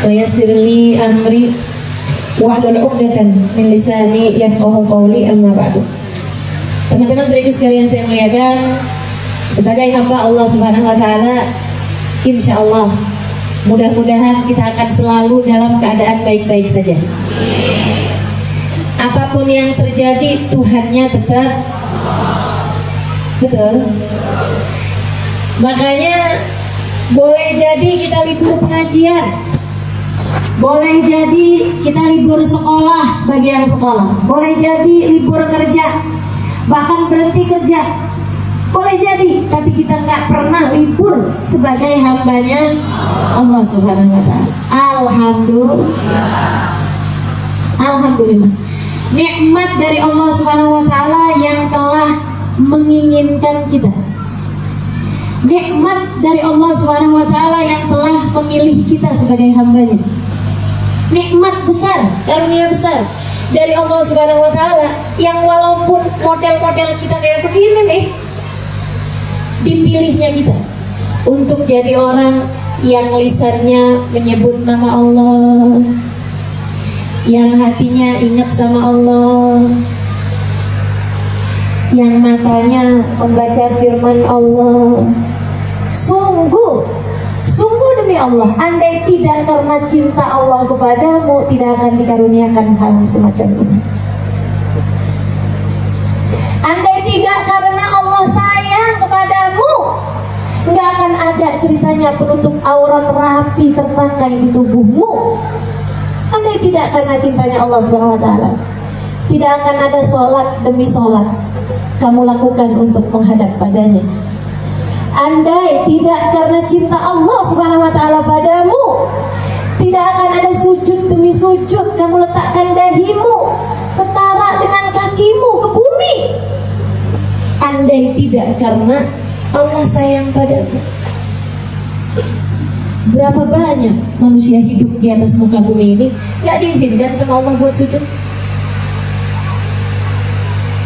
wa yassir li amri wahlul 'uqdatam min lisani yafqahu qawli, amma ba'du. Teman-teman saudara sekalian saya muliakan, sebagai hamba Allah Subhanahu wa taala, insyaallah mudah-mudahan kita akan selalu dalam keadaan baik-baik saja. Apapun yang terjadi, Tuhannya tetap betul. Makanya boleh jadi kita libur pengajian, boleh jadi kita libur sekolah bagi yang sekolah, boleh jadi libur kerja, bahkan berhenti kerja, boleh jadi. Tapi kita nggak pernah libur sebagai hambanya Allah Subhanahu wa taala. Alhamdulillah, nikmat dari Allah Subhanahu wa taala yang telah menginginkan kita, nikmat dari Allah Subhanahu wa taala yang telah memilih kita sebagai hambanya. Nikmat besar, karunia besar dari Allah Subhanahu wa taala yang walaupun model-model kita kayak begini nih, dipilihnya kita untuk jadi orang yang lisannya menyebut nama Allah, yang hatinya ingat sama Allah, yang matanya membaca firman Allah. Sungguh demi Allah, andai tidak karena cinta Allah kepadamu, tidak akan dikaruniakan hal semacam ini. Andai tidak karena Allah sayang kepadamu, nggak akan ada ceritanya penutup aurat rapi terpakai di tubuhmu. Andai tidak karena cintanya Allah Subhanahu wa taala, tidak akan ada sholat demi sholat kamu lakukan untuk menghadap padanya. Andai tidak karena cinta Allah Subhanahu wa taala padamu, tidak akan ada sujud demi sujud kamu letakkan dahimu setara dengan kakimu ke bumi. Andai tidak karena Allah sayang padamu. Berapa banyak manusia hidup di atas muka bumi ini gak diizinkan sama Allah buat sujud?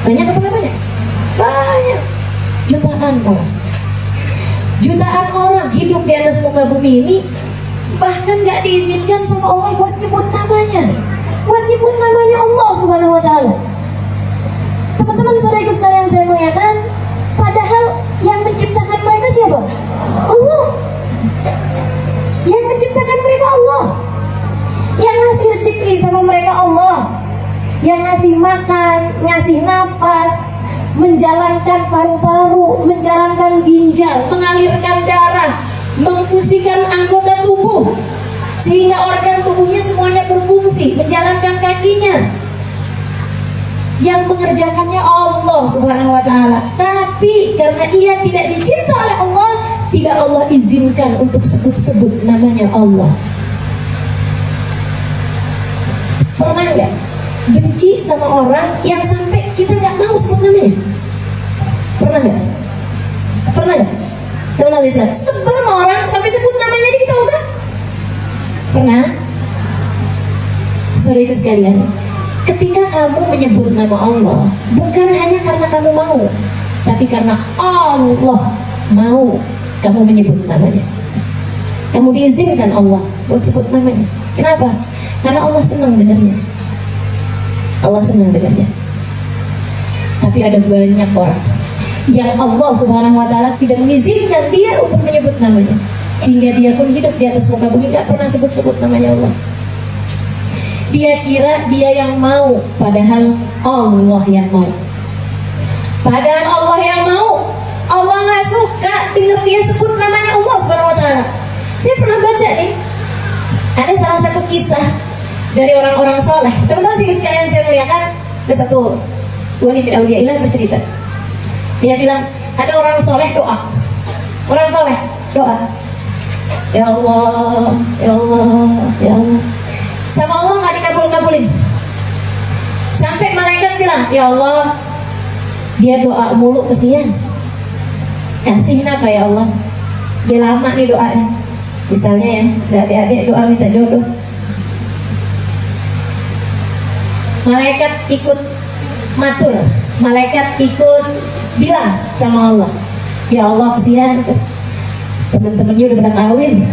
Banyak apa gak banyak? Banyak. Jutaan orang hidup di atas muka bumi ini bahkan gak diizinkan sama Allah buat nyebut namanya, Allah Subhanahu wa taala. Teman-teman saudaraku sekalian saya muliakan, padahal yang menciptakan mereka siapa? Allah. Yang menciptakan mereka Allah, yang ngasih rezeki sama mereka Allah, yang ngasih makan, ngasih nafas, menjalankan paru-paru, menjalankan ginjal, mengalirkan darah, memfusikan anggota tubuh sehingga organ tubuhnya semuanya berfungsi, menjalankan kakinya. Yang mengerjakannya Allah Subhanahu wa taala. Tapi karena ia tidak dicinta oleh Allah, tidak Allah izinkan untuk sebut-sebut namanya Allah. Pernah nggak benci sama orang yang sampai kita nggak mau sebut namanya? Pernah nggak? Teman-teman lihat, sebel sama orang sampai sebut namanya aja kita udah pernah? Saudara sekalian, ketika kamu menyebut nama Allah, bukan hanya karena kamu mau, tapi karena Allah mau kamu menyebut namanya. Kamu diizinkan Allah buat sebut namanya. Kenapa? Karena Allah senang dengarnya. Tapi ada banyak orang yang Allah Subhanahu wa taala tidak mengizinkan dia untuk menyebut namanya, sehingga dia pun hidup di atas muka bumi gak pernah sebut-sebut namanya Allah. Dia kira dia yang mau, padahal Allah yang mau. Padahal Allah yang mau. Allah gak suka dengar dia sebut namanya Allah Subhanahu wa taala. Saya pernah baca nih, ada salah satu kisah dari orang-orang soleh. Teman-teman sekalian saya muliakan, ada satu wali min auliyaillah bercerita. Dia bilang, ada orang soleh doa. Orang soleh doa, ya Allah, ya Allah, ya Allah. Sama Allah gak dikabul-kabulin. Sampai malaikat bilang, ya Allah, dia doa mulu kesian, kasihin apa ya Allah, dia lama nih doanya. Misalnya ya, adik-adik doa minta jodoh, malaikat ikut matur, malaikat ikut bilang sama Allah, ya Allah kesian, teman-temannya udah pada kawin.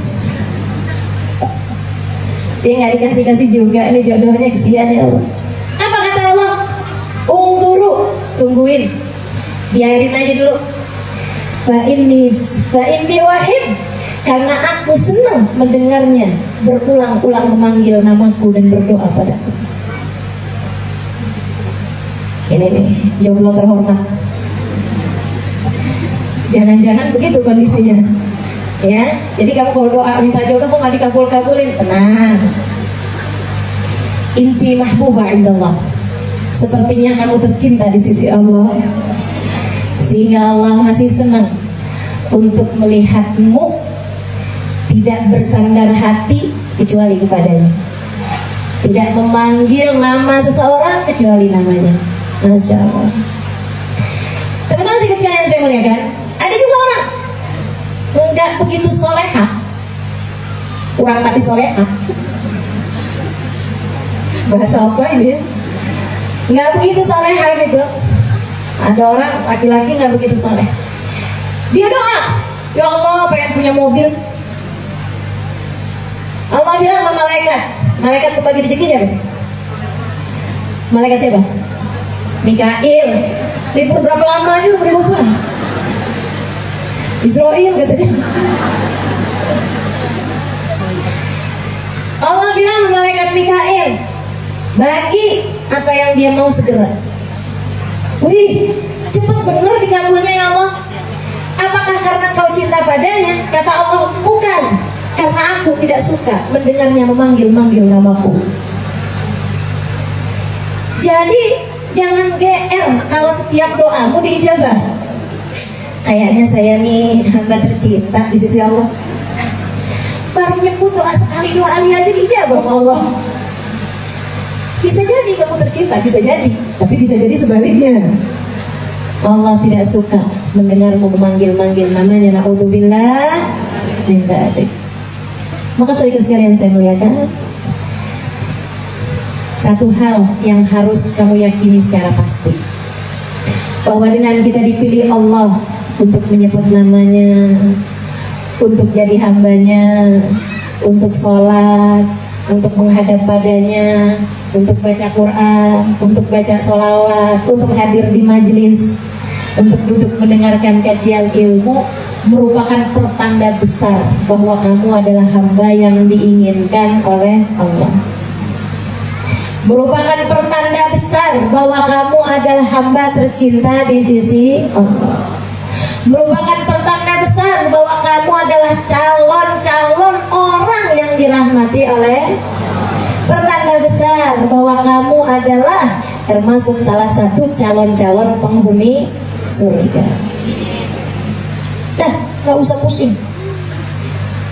Dia nggak dikasih juga ini jodohnya, kesian ya Allah. Apa kata Allah? Ungduru, tungguin, biarin aja dulu. Fa inni wahib, karena aku senang mendengarnya berulang-ulang memanggil namaku dan berdoa padaku. Ini nih, jomblo terhormat. Jangan-jangan begitu kondisinya, ya. Jadi kamu kalau doa minta jodoh kok nggak dikabul-kabulin, tenang. Inti mahbubah indallah. Sepertinya kamu tercinta di sisi Allah, sehingga Allah masih senang untuk melihatmu tidak bersandar hati kecuali kepadanya, tidak memanggil nama seseorang kecuali namanya. Masya Allah. Teman-teman sekalian yang saya muliakan, ada juga orang nggak begitu solehah, kurang mati solehah. Bahasa apa ini ya? Nggak begitu solehah gitu. Ada orang laki-laki nggak begitu soleh. Dia doa, ya Allah pengen punya mobil. Allah bilang sama malaikat berbagi rezeki siapa? Malaikat siapa? Mikail. Libur berapa lama aja udah berubah. Israel katanya. Allah bilang sama malaikat Mikail, bagi apa yang dia mau segera. Wih, cepat bener dikabulnya ya Allah. Apakah karena kau cinta padanya? Kata Allah, bukan, karena aku tidak suka mendengarnya memanggil-manggil namaku. Jadi jangan GR kalau setiap doamu diijabah. Kayaknya saya nih hamba tercinta di sisi Allah. Baru nyebut doa sekali, 2 kali aja diijabah sama Allah. Bisa jadi kamu tercinta, bisa jadi, tapi bisa jadi sebaliknya. Allah tidak suka mendengarmu memanggil-manggil namanya. Na'udzubillah min dzalik. Maka saudara sekalian saya muliakan, satu hal yang harus kamu yakini secara pasti, bahwa dengan kita dipilih Allah untuk menyebut namanya, untuk jadi hambanya, untuk sholat, untuk menghadap padanya, untuk baca Quran, untuk baca sholawat, untuk hadir di majelis, untuk duduk mendengarkan kajian ilmu, merupakan pertanda besar bahwa kamu adalah hamba yang diinginkan oleh Allah. Merupakan pertanda besar bahwa kamu adalah hamba tercinta di sisi Allah. Merupakan pertanda besar bahwa kamu adalah calon-calon orang yang dirahmati oleh. Pertanda besar bahwa kamu adalah termasuk salah satu calon-calon penghuni surga. Dah, gak usah pusing.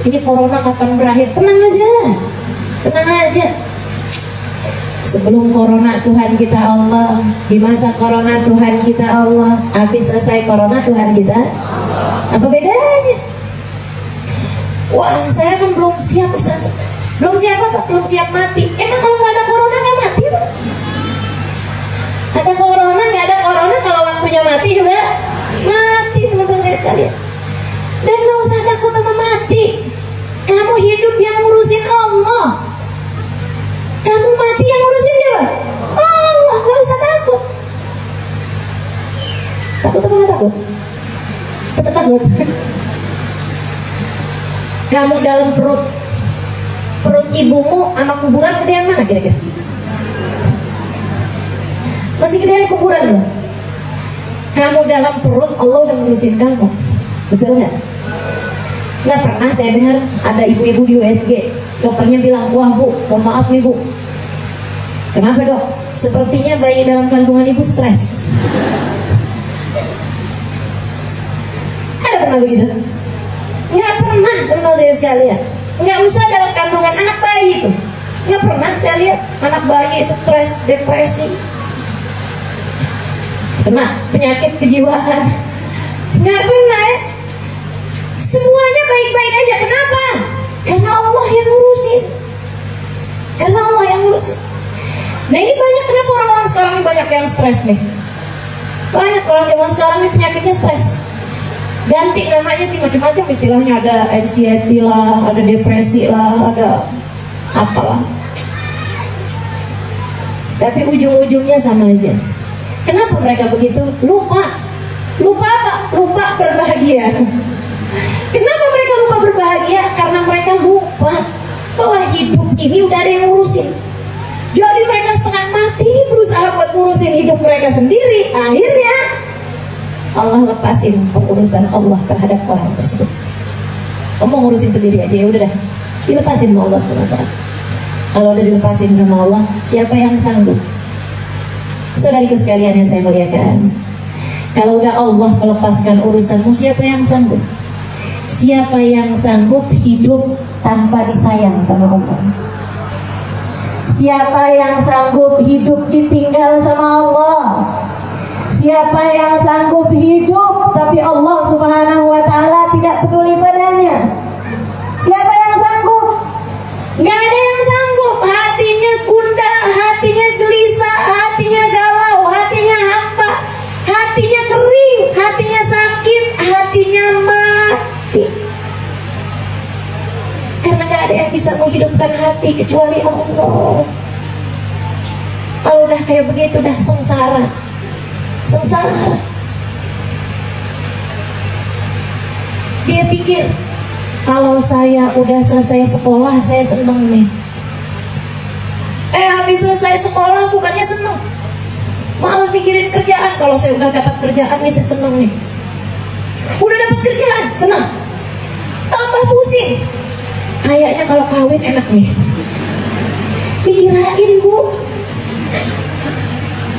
Ini corona kapan berakhir? Tenang aja, tenang aja. Sebelum corona Tuhan kita Allah, di masa corona Tuhan kita Allah, habis selesai corona Tuhan kita. Apa bedanya? Wah, saya kan belum siap Ustaz. Belum siap apa? Belum siap mati. Emang kalau nggak ada corona nggak mati Pak? Ada corona nggak ada corona, kalau waktunya mati juga mati, teman-teman saya sekalian. Dan nggak usah takut sama mati. Kamu hidup yang ngurusin Allah. Kamu mati yang ngurusin siapa? Allah, nggak usah takut. Takut apa nggak takut? Takut. Kamu dalam perut ibumu sama kuburan gedean mana kira-kira? Masih gedean kuburan loh. Kamu dalam perut, Allah udah ngurusin kamu. Betul nggak? Nggak pernah saya dengar ada ibu-ibu di USG, dokternya bilang, wah bu, mohon maaf nih bu, kenapa dok? Sepertinya bayi dalam kandungan ibu stres. Ada pernah begitu? Nggak pernah, teman-teman saya sekalian. Nggak usah dalam kandungan anak bayi itu. Nggak pernah saya lihat anak bayi stres, depresi, kena penyakit kejiwaan. Nggak pernah ya. Semuanya baik-baik aja. Kenapa? Karena Allah yang ngurusin. Karena Allah yang ngurusin. Nah ini banyak, kenapa orang-orang sekarang ini banyak yang stres nih? Banyak orang zaman sekarang ini penyakitnya stres. Ganti namanya sih macam-macam istilahnya, ada anxiety lah, ada depresi lah, ada apalah. Tapi ujung-ujungnya sama aja. Kenapa mereka begitu? Lupa apa? Lupa berbahagia. Kenapa mereka lupa berbahagia? Karena mereka lupa bahwa hidup ini udah ada yang ngurusin. Jadi mereka setengah mati berusaha buat ngurusin hidup mereka sendiri. Akhirnya Allah lepasin pengurusan Allah terhadap orang tersebut. Kamu ngurusin sendiri aja, ya udah dah, dilepasin sama Allah SWT. Kalau udah dilepasin sama Allah, siapa yang sanggup? Saudariku sekalian yang saya muliakan, kalau udah Allah melepaskan urusanmu, siapa yang sanggup? Siapa yang sanggup hidup tanpa disayang sama Allah? Siapa yang sanggup hidup ditinggal sama Allah? Siapa yang sanggup hidup tapi Allah Subhanahu wa ta'ala tidak peduli padanya? Siapa yang sanggup? Gak ada yang sanggup. Hatinya gundah, hatinya gelisah, hatinya galau, hatinya hampa, hatinya kering, hatinya sakit, hatinya mati. Karena gak ada yang bisa menghidupkan hati kecuali Allah. Kalau udah kayak begitu, udah sengsara. Sengsara. Dia pikir, kalau saya udah selesai sekolah, saya seneng nih. Habis selesai sekolah bukannya seneng, malah mikirin kerjaan. Kalau saya udah dapat kerjaan nih, saya seneng nih. Udah dapat kerjaan, seneng. Tambah pusing. Kayaknya kalau kawin enak nih. Dikirain, Bu.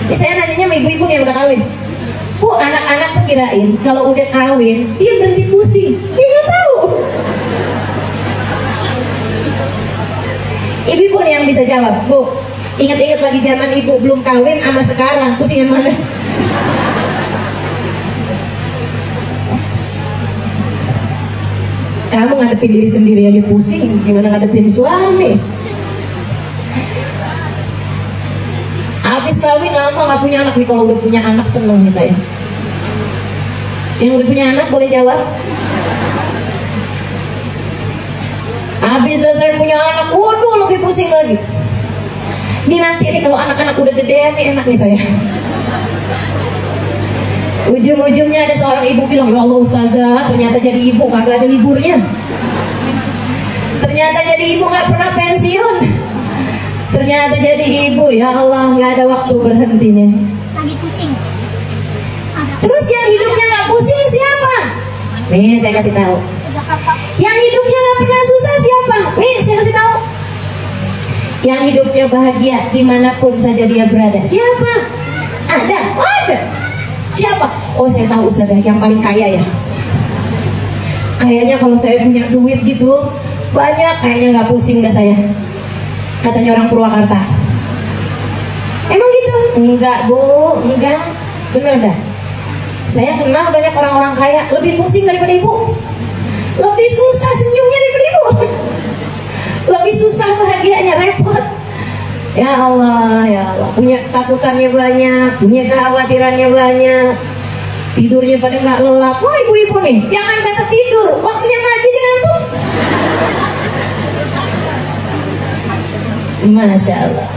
Ini saya nanyanya sama ibu-ibu nih yang udah kawin. Bu, anak-anak tuh kirain kalau udah kawin dia berhenti pusing. Dia nggak tahu. Ibu-ibu nih yang bisa jawab. Bu, ingat-ingat lagi zaman ibu belum kawin sama sekarang, pusing yang mana? Kamu ngadepin diri sendiri aja pusing, gimana ngadepin suami? Habis kawin lama nggak punya anak nih. Kalau udah punya anak seneng nih saya. Yang udah punya anak boleh jawab. Habis saya punya anak, waduh lebih pusing lagi. Ini nanti nih kalau anak-anak udah gedean nih enak nih saya. Ujung-ujungnya ada seorang ibu bilang, ya Allah ustazah, ternyata jadi ibu kagak ada liburnya. Ternyata jadi ibu gak pernah pensiun. Ternyata jadi ibu, ya Allah, gak ada waktu berhentinya. Lagi pusing. Terus yang hidupnya gak pusing siapa? Nih saya kasih tahu. Yang hidupnya gak pernah susah siapa? Nih saya kasih tahu. Yang hidupnya bahagia dimanapun saja dia berada. Siapa? Ada? Ada. Siapa? Oh saya tahu ustazah, yang paling kaya ya. Kayaknya kalau saya punya duit gitu banyak, kayaknya gak pusing dah saya. Katanya orang Purwakarta. Emang gitu? Enggak Bu, enggak. Bener dah. Saya kenal banyak orang-orang kaya lebih pusing daripada ibu. Lebih susah senyumnya daripada ibu. Lebih susah bahagianya, repot. Ya Allah, ya Allah. Punya ketakutannya banyak, punya kekhawatirannya banyak. Tidurnya pada nggak lelap. Wah ibu-ibu nih, jangan kata tidur, waktunya ngaji aja ngantuk. Masya Allah.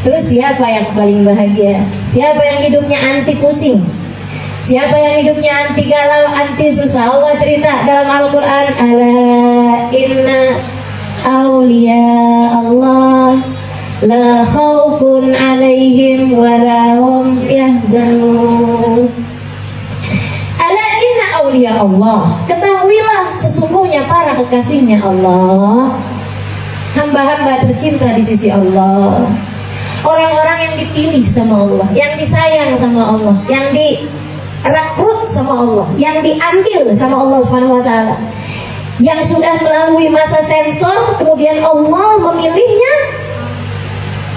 Terus siapa yang paling bahagia? Siapa yang hidupnya anti pusing? Siapa yang hidupnya anti galau, anti susah? Allah cerita dalam Al-Quran, ala inna awliya Allah la khawfun alaihim wa la hum yahzanun. Ala inna awliya Allah, ketahuilah sesungguhnya para kekasihnya Allah, hamba-hamba tercinta di sisi Allah, orang-orang yang dipilih sama Allah, yang disayang sama Allah, yang direkrut sama Allah, yang diambil sama Allah SWT, yang sudah melalui masa sensor, kemudian Allah memilihnya.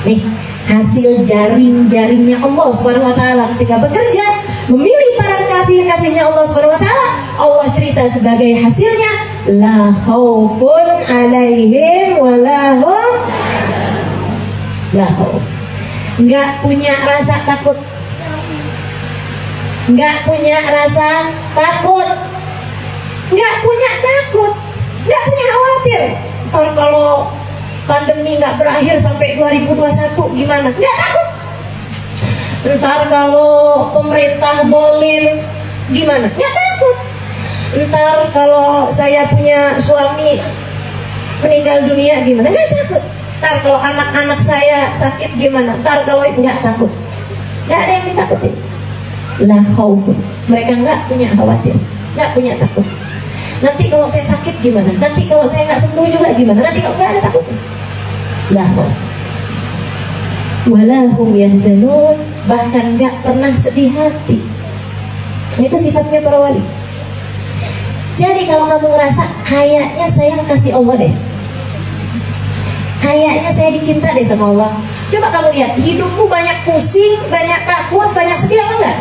Nih, hasil jaring-jaringnya Allah SWT ketika bekerja, memilih para kekasih-kekasihnya Allah SWT. Allah cerita sebagai hasilnya, la khaufun alaihim wa la hum, la khauf, nggak punya rasa takut, nggak punya rasa takut, nggak punya takut, nggak punya khawatir. Ntar kalau pandemi nggak berakhir sampai 2021 gimana? Nggak takut. Ntar kalau pemerintah boleh gimana? Nggak takut. Ntar kalau saya punya suami meninggal dunia gimana? Nggak takut. Ntar kalau anak-anak saya sakit gimana? Ntar kalau nggak takut. Nggak ada yang ditakutin. La khaufun. Mereka nggak punya khawatir, nggak punya takut. Nanti kalau saya sakit gimana? Nanti kalau saya nggak sembuh juga gimana? Nanti kalau nggak ada takut. La khauf. Walahum yahzanun. Bahkan nggak pernah sedih hati. Itu sifatnya para wali. Jadi kalau kamu ngerasa kayaknya saya kasih Allah deh, kayaknya saya dicinta deh sama Allah, coba kamu lihat hidupmu banyak pusing, banyak takut, banyak sedih apa enggak?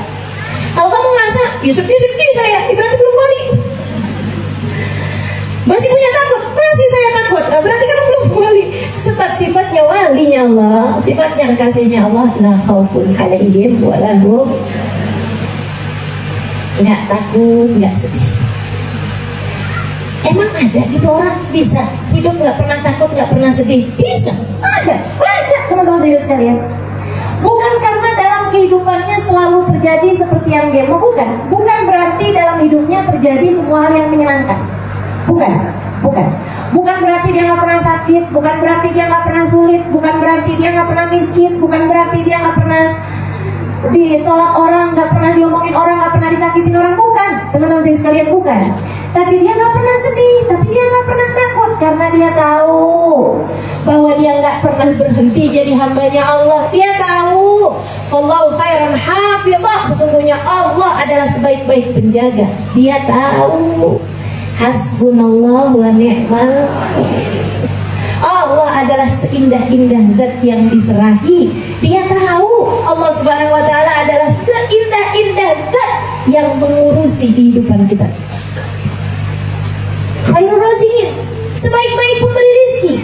Kalau kamu ngerasa sedih saya, berarti belum wali. Masih punya takut, masih saya takut, berarti kamu belum wali. Sebab sifatnya walinya Allah, sifatnya kekasihnya Allah, la khaufun alaihim wa lahum, nggak takut, nggak sedih. Emang ada gitu orang bisa hidup nggak pernah takut, nggak pernah sedih? Bisa, ada teman-teman saya sekalian. Bukan karena dalam kehidupannya selalu terjadi seperti yang dia mau, bukan berarti dalam hidupnya terjadi semua hal yang menyenangkan. Bukan berarti dia nggak pernah sakit, bukan berarti dia nggak pernah sulit, bukan berarti dia nggak pernah miskin, bukan berarti dia nggak pernah ditolak orang, nggak pernah diomongin orang, nggak pernah disakitin orang, bukan, teman-teman saya sekalian, bukan. Tapi dia nggak pernah sedih, tapi dia nggak pernah takut, karena dia tahu bahwa dia nggak pernah berhenti jadi hambanya Allah. Dia tahu Allahu khairan hafizah, sesungguhnya Allah adalah sebaik-baik penjaga. Dia tahu hasbunallah wa ni'mal wakil. Allah adalah seindah-indah zat yang diserahi. Dia tahu Allah Subhanahu wa taala adalah seindah-indah zat yang mengurusi kehidupan kita. Khairur raziqin, sebaik-baik pemberi rizki.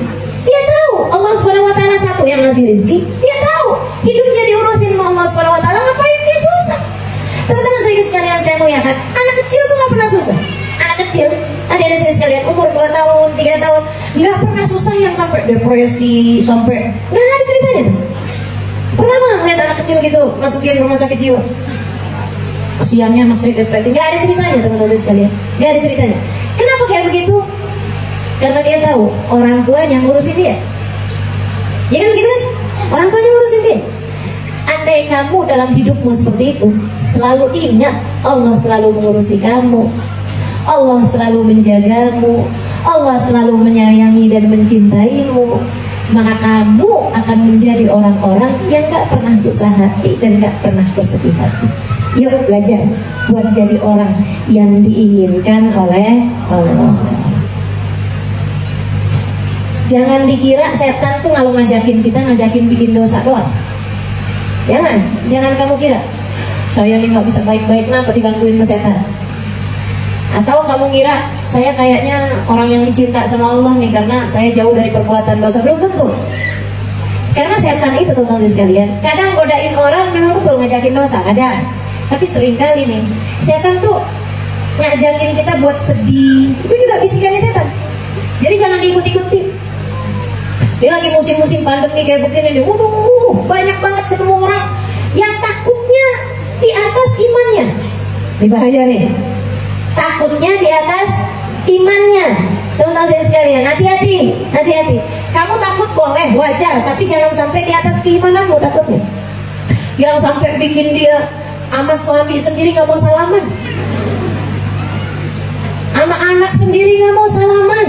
Dia tahu Allah Subhanahu wa taala satu yang ngasih rizki. Dia tahu hidupnya diurusin sama Allah Subhanahu wa taala, ngapain dia susah? Teman-teman saya sekalian, saya mau ya kan, anak kecil tuh nggak pernah susah. Anak kecil, adik-adik saya sekalian, umur 2 tahun, 3 tahun, nggak pernah susah yang sampai depresi, sampai nggak ada ceritanya. Pernah mah melihat anak kecil gitu masukin rumah sakit jiwa? Kesiannya anak saya depresi, nggak ada ceritanya teman-teman sekalian, nggak ada ceritanya. Kenapa kayak begitu? Karena dia tahu orang tuanya ngurusin dia. Ya kan begitu kan? Orang tuanya ngurusin dia. Andai kamu dalam hidupmu seperti itu, selalu ingat Allah selalu mengurusi kamu, Allah selalu menjagamu, Allah selalu menyayangi dan mencintaimu, maka kamu akan menjadi orang-orang yang gak pernah susah hati dan gak pernah bersedih hati. Yuk belajar buat jadi orang yang diinginkan oleh Allah. Jangan dikira setan tuh kalau ngajakin kita, ngajakin bikin dosa doang. Jangan kamu kira saya ini nggak bisa baik-baik, kenapa digangguin sama setan? Atau kamu ngira saya kayaknya orang yang dicinta sama Allah nih karena saya jauh dari perbuatan dosa. Belum tentu. Karena setan itu teman-teman sekalian, kadang godain orang memang betul ngajakin dosa, ada. Tapi seringkali nih setan tuh ngajakin kita buat sedih, itu juga bisikannya setan. Jadi jangan diikut-ikuti. Dia lagi musim-musim pandemi kayak begini nih, banyak banget ketemu orang yang takutnya di atas imannya. Ini bahaya nih. Takutnya di atas imannya. Teman-teman saya sekalian, hati-hati. Kamu takut boleh, wajar, tapi jangan sampai di atas keimananmu takutnya. Yang sampai bikin dia sama suami sendiri gak mau salaman, sama anak sendiri gak mau salaman.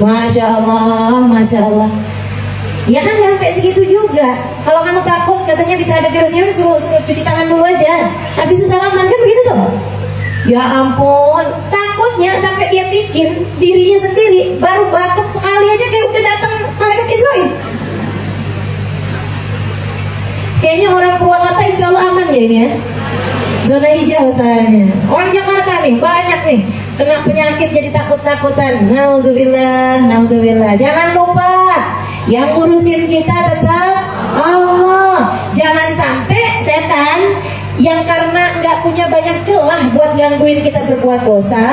Masya Allah. Ya kan gak sampai segitu juga. Kalau kamu takut katanya bisa ada virusnya, suruh cuci tangan dulu aja, habis itu salaman, kan begitu tuh. Ya ampun, takutnya sampai dia bikin dirinya sendiri baru batuk sekali aja kayak udah datang malaikat Israel. Kayaknya orang Purwakarta insya Allah aman ya ini ya. Zona hijau soalnya. Orang Jakarta nih banyak nih kena penyakit jadi takut-takutan. Naudzubillah. Jangan lupa yang ngurusin kita tetap Allah. Jangan sampai setan yang karena nggak punya banyak banyak celah buat gangguin kita berbuat dosa,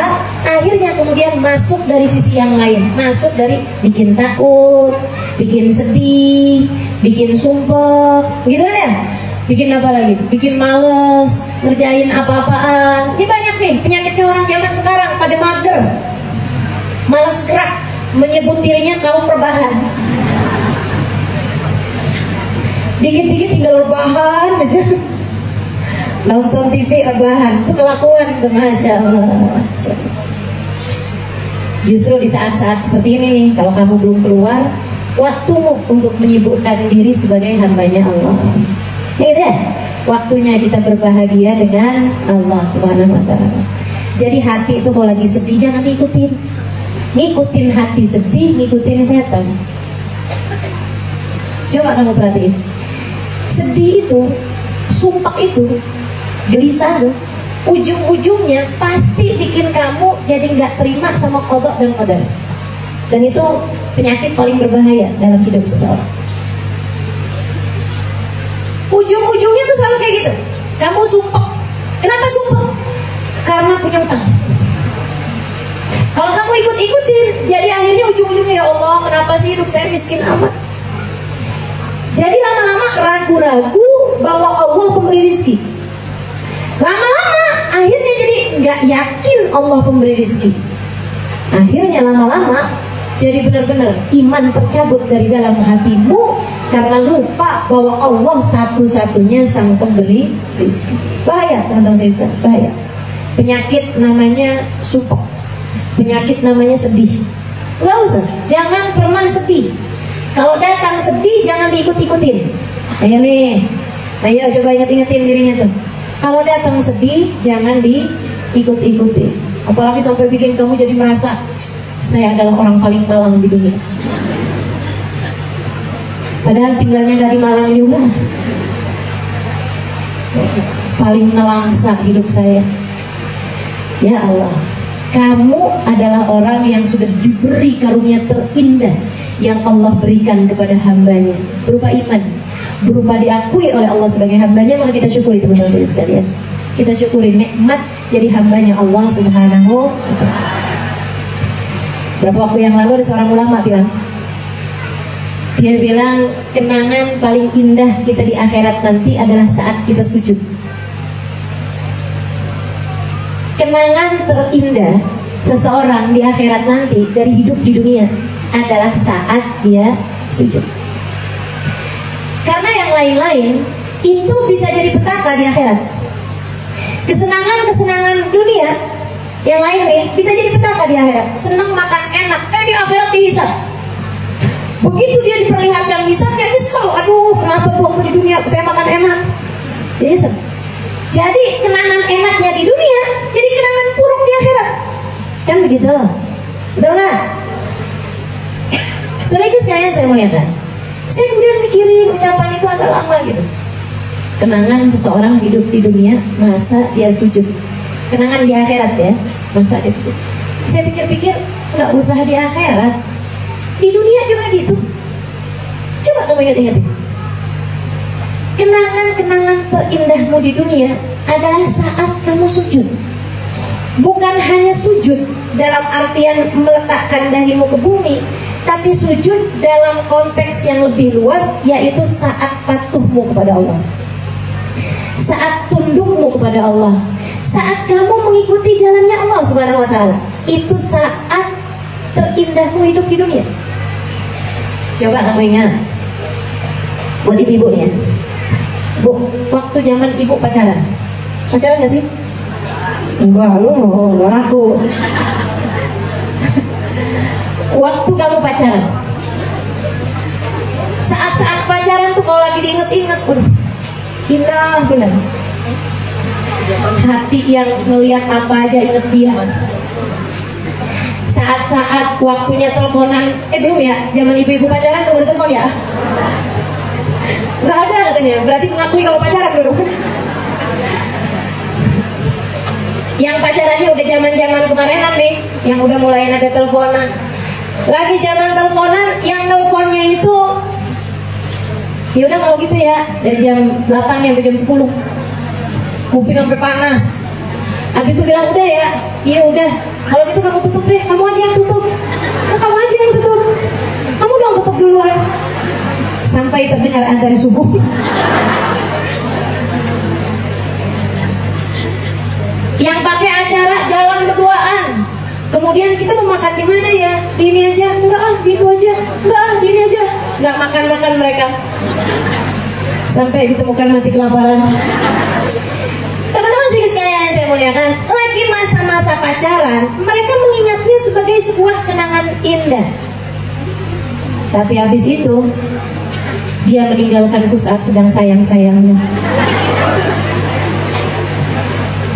akhirnya kemudian masuk dari sisi yang lain, masuk dari bikin takut, bikin sedih, bikin sumpah, gitu kan ya? Bikin apa lagi? Bikin males, ngerjain apa-apaan. Ini banyak nih penyakitnya orang zaman sekarang, pada mager, males gerak, menyebut dirinya kaum rebahan. Dikit-dikit tinggal rebahan aja. Nonton TV rebahan, itu kelakuan, Masya Allah. Justru di saat-saat seperti ini nih, kalau kamu belum keluar, waktumu untuk menyibukkan diri sebagai hambanya Allah. Ini deh, waktunya kita berbahagia dengan Allah Subhanahu Wa Taala. Jadi hati itu kalau lagi sedih jangan diikutin, ngikutin hati sedih, ngikutin setan. Coba kamu perhatiin, sedih itu, sumpah itu, gelisah tuh, ujung-ujungnya pasti bikin kamu jadi nggak terima sama qada dan qadar. Dan itu penyakit paling berbahaya dalam hidup seseorang. Ujung-ujungnya tuh selalu kayak gitu. Kamu sumpah. Kenapa sumpah? Karena punya utang. Kalau kamu ikut-ikutin, jadi akhirnya ujung-ujungnya, ya Allah, kenapa sih hidup saya miskin amat? Jadi lama-lama ragu-ragu bahwa Allah pemberi rezeki. Lama-lama akhirnya jadi nggak yakin Allah pemberi rezeki. Akhirnya lama-lama jadi benar-benar iman tercabut dari dalam hatimu karena lupa bahwa Allah satu-satunya sang pemberi rezeki. Bahaya, teman-teman saya, bahaya. Penyakit namanya sumpah, penyakit namanya sedih. Nggak usah, jangan pernah sedih. Kalau datang sedih jangan diikut-ikutin. Ayo nih, ayo coba inget-ingetin dirinya tuh. Kalau datang sedih jangan diikut-ikutin. Apalagi sampai bikin kamu jadi merasa saya adalah orang paling malang di dunia. Padahal tinggalnya gak di Malang juga. Paling nelangsa hidup saya. Ya Allah, kamu adalah orang yang sudah diberi karunia terindah yang Allah berikan kepada hambanya, berupa iman, berupa diakui oleh Allah sebagai hambanya. Maka kita syukuri, teman-teman sekalian. Kita syukuri nikmat jadi hambanya Allah Subhanahu wa Ta'ala. Berapa waktu yang lalu ada seorang ulama bilang, dia bilang kenangan paling indah kita di akhirat nanti adalah saat kita sujud. Kenangan terindah seseorang di akhirat nanti dari hidup di dunia adalah saat dia sujud. Karena yang lain-lain itu bisa jadi petaka di akhirat. Kesenangan-kesenangan dunia yang lain nih bisa jadi petaka di akhirat. Senang makan enak, di akhirat dihisab. Begitu dia diperlihatkan hisabnya, kesel. Aduh, kenapa tuh waktu di dunia saya makan enak? Dihisab. Jadi kenangan enaknya di dunia jadi kenangan buruk di akhirat. Kan begitu? Betul nggak? Saudara sekalian, saya muliakan. Saya kemudian mikirin ucapan itu agak lama gitu. Kenangan seseorang hidup di dunia, masa dia sujud. Kenangan di akhirat ya, masa dia sujud. Saya pikir-pikir, nggak usah di akhirat, di dunia juga gitu. Coba kamu ingat-ingat. Kenangan-kenangan terindahmu di dunia adalah saat kamu sujud. Bukan hanya sujud dalam artian meletakkan dahimu ke bumi, tapi sujud dalam konteks yang lebih luas, yaitu saat patuhmu kepada Allah, saat tundukmu kepada Allah, saat kamu mengikuti jalannya Allah Subhanahu wa Ta'ala. Itu saat terindahmu hidup di dunia. Coba kamu ingat, buat ibu-ibu nih ya, Bu, waktu zaman ibu pacaran gak sih? Enggak, lu enggak aku. Waktu kamu pacaran, saat-saat pacaran tuh kalau lagi diinget-inget, indah benar. Hati yang ngelihat apa aja inget dia. Saat-saat waktunya teleponan, belum ya, zaman ibu-ibu pacaran belum ada telepon ya? Gak ada katanya, berarti mengakui kalau pacaran dulu. Yang pacarannya udah zaman-zaman kemarinan nih, yang udah mulai ada teleponan. Lagi zaman teleponan, yang teleponnya itu, ya udah kalau gitu ya, dari jam 8 sampai jam 10, kuping sampai panas, Habis itu bilang udah ya, iya udah. Kalau gitu kamu tutup deh, kamu aja yang tutup. Nah, kamu aja yang tutup. Kamu dong tutup duluan. Sampai terdengar azan subuh. Yang pakai acara jalan berduaan. Kemudian kita mau makan di mana ya? Di ini aja? Enggak ah, di itu aja. Enggak ah, di ini aja. Enggak makan mereka. Sampai ditemukan mati kelaparan. Teman-teman sekalian yang saya muliakan, lagi masa-masa pacaran, mereka mengingatnya sebagai sebuah kenangan indah. Tapi habis itu dia meninggalkanku saat sedang sayang-sayangnya.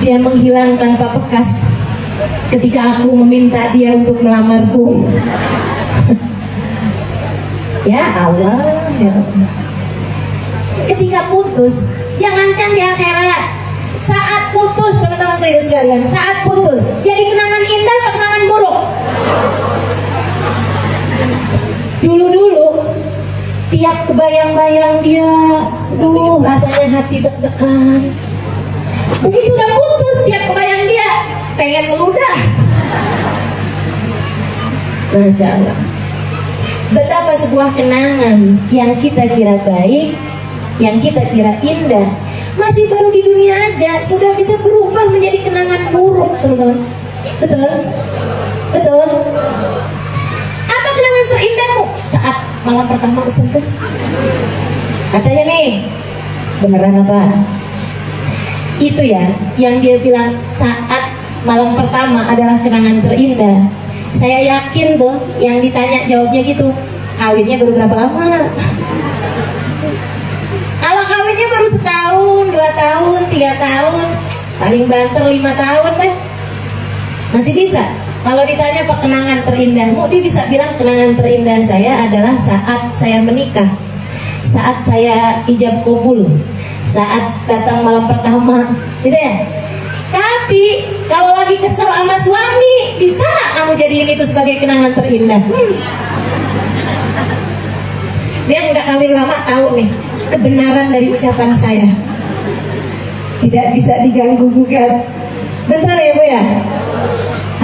Dia menghilang tanpa bekas ketika aku meminta dia untuk melamarku. Ya Allah, ya Allah. Ketika putus, jangankan di akhirat, saat putus, teman-teman saya sekalian, saat putus, jadi kenangan indah atau kenangan buruk? Dulu-dulu, tiap kebayang-bayang dia, rasanya hati deg-degan. Begitu udah putus, tiap kebayang dia, pengen ngeludah. Masya Allah. Betapa sebuah kenangan yang kita kira baik, yang kita kira indah, masih baru di dunia aja sudah bisa berubah menjadi kenangan buruk, teman-teman. Betul? Betul? Apa kenangan terindahmu saat malam pertama, Ustaz? Katanya nih, beneran apa? Itu ya, yang dia bilang saat malam pertama adalah kenangan terindah. Saya yakin tuh, yang ditanya jawabnya gitu, kawinnya baru berapa lama? Kalau kawinnya baru setahun, 2 tahun, 3 tahun, paling banter 5 tahun deh, masih bisa. Kalau ditanya apa kenangan terindahmu, dia bisa bilang kenangan terindah saya adalah saat saya menikah, saat saya ijab kabul, saat datang malam pertama, gitu ya. Tapi kalau lagi kesel sama suami, bisa nggak kamu jadiin itu sebagai kenangan terindah? Dia yang udah kawin lama tahu nih kebenaran dari ucapan saya, tidak bisa diganggu gugat. Bentar ya Bu ya.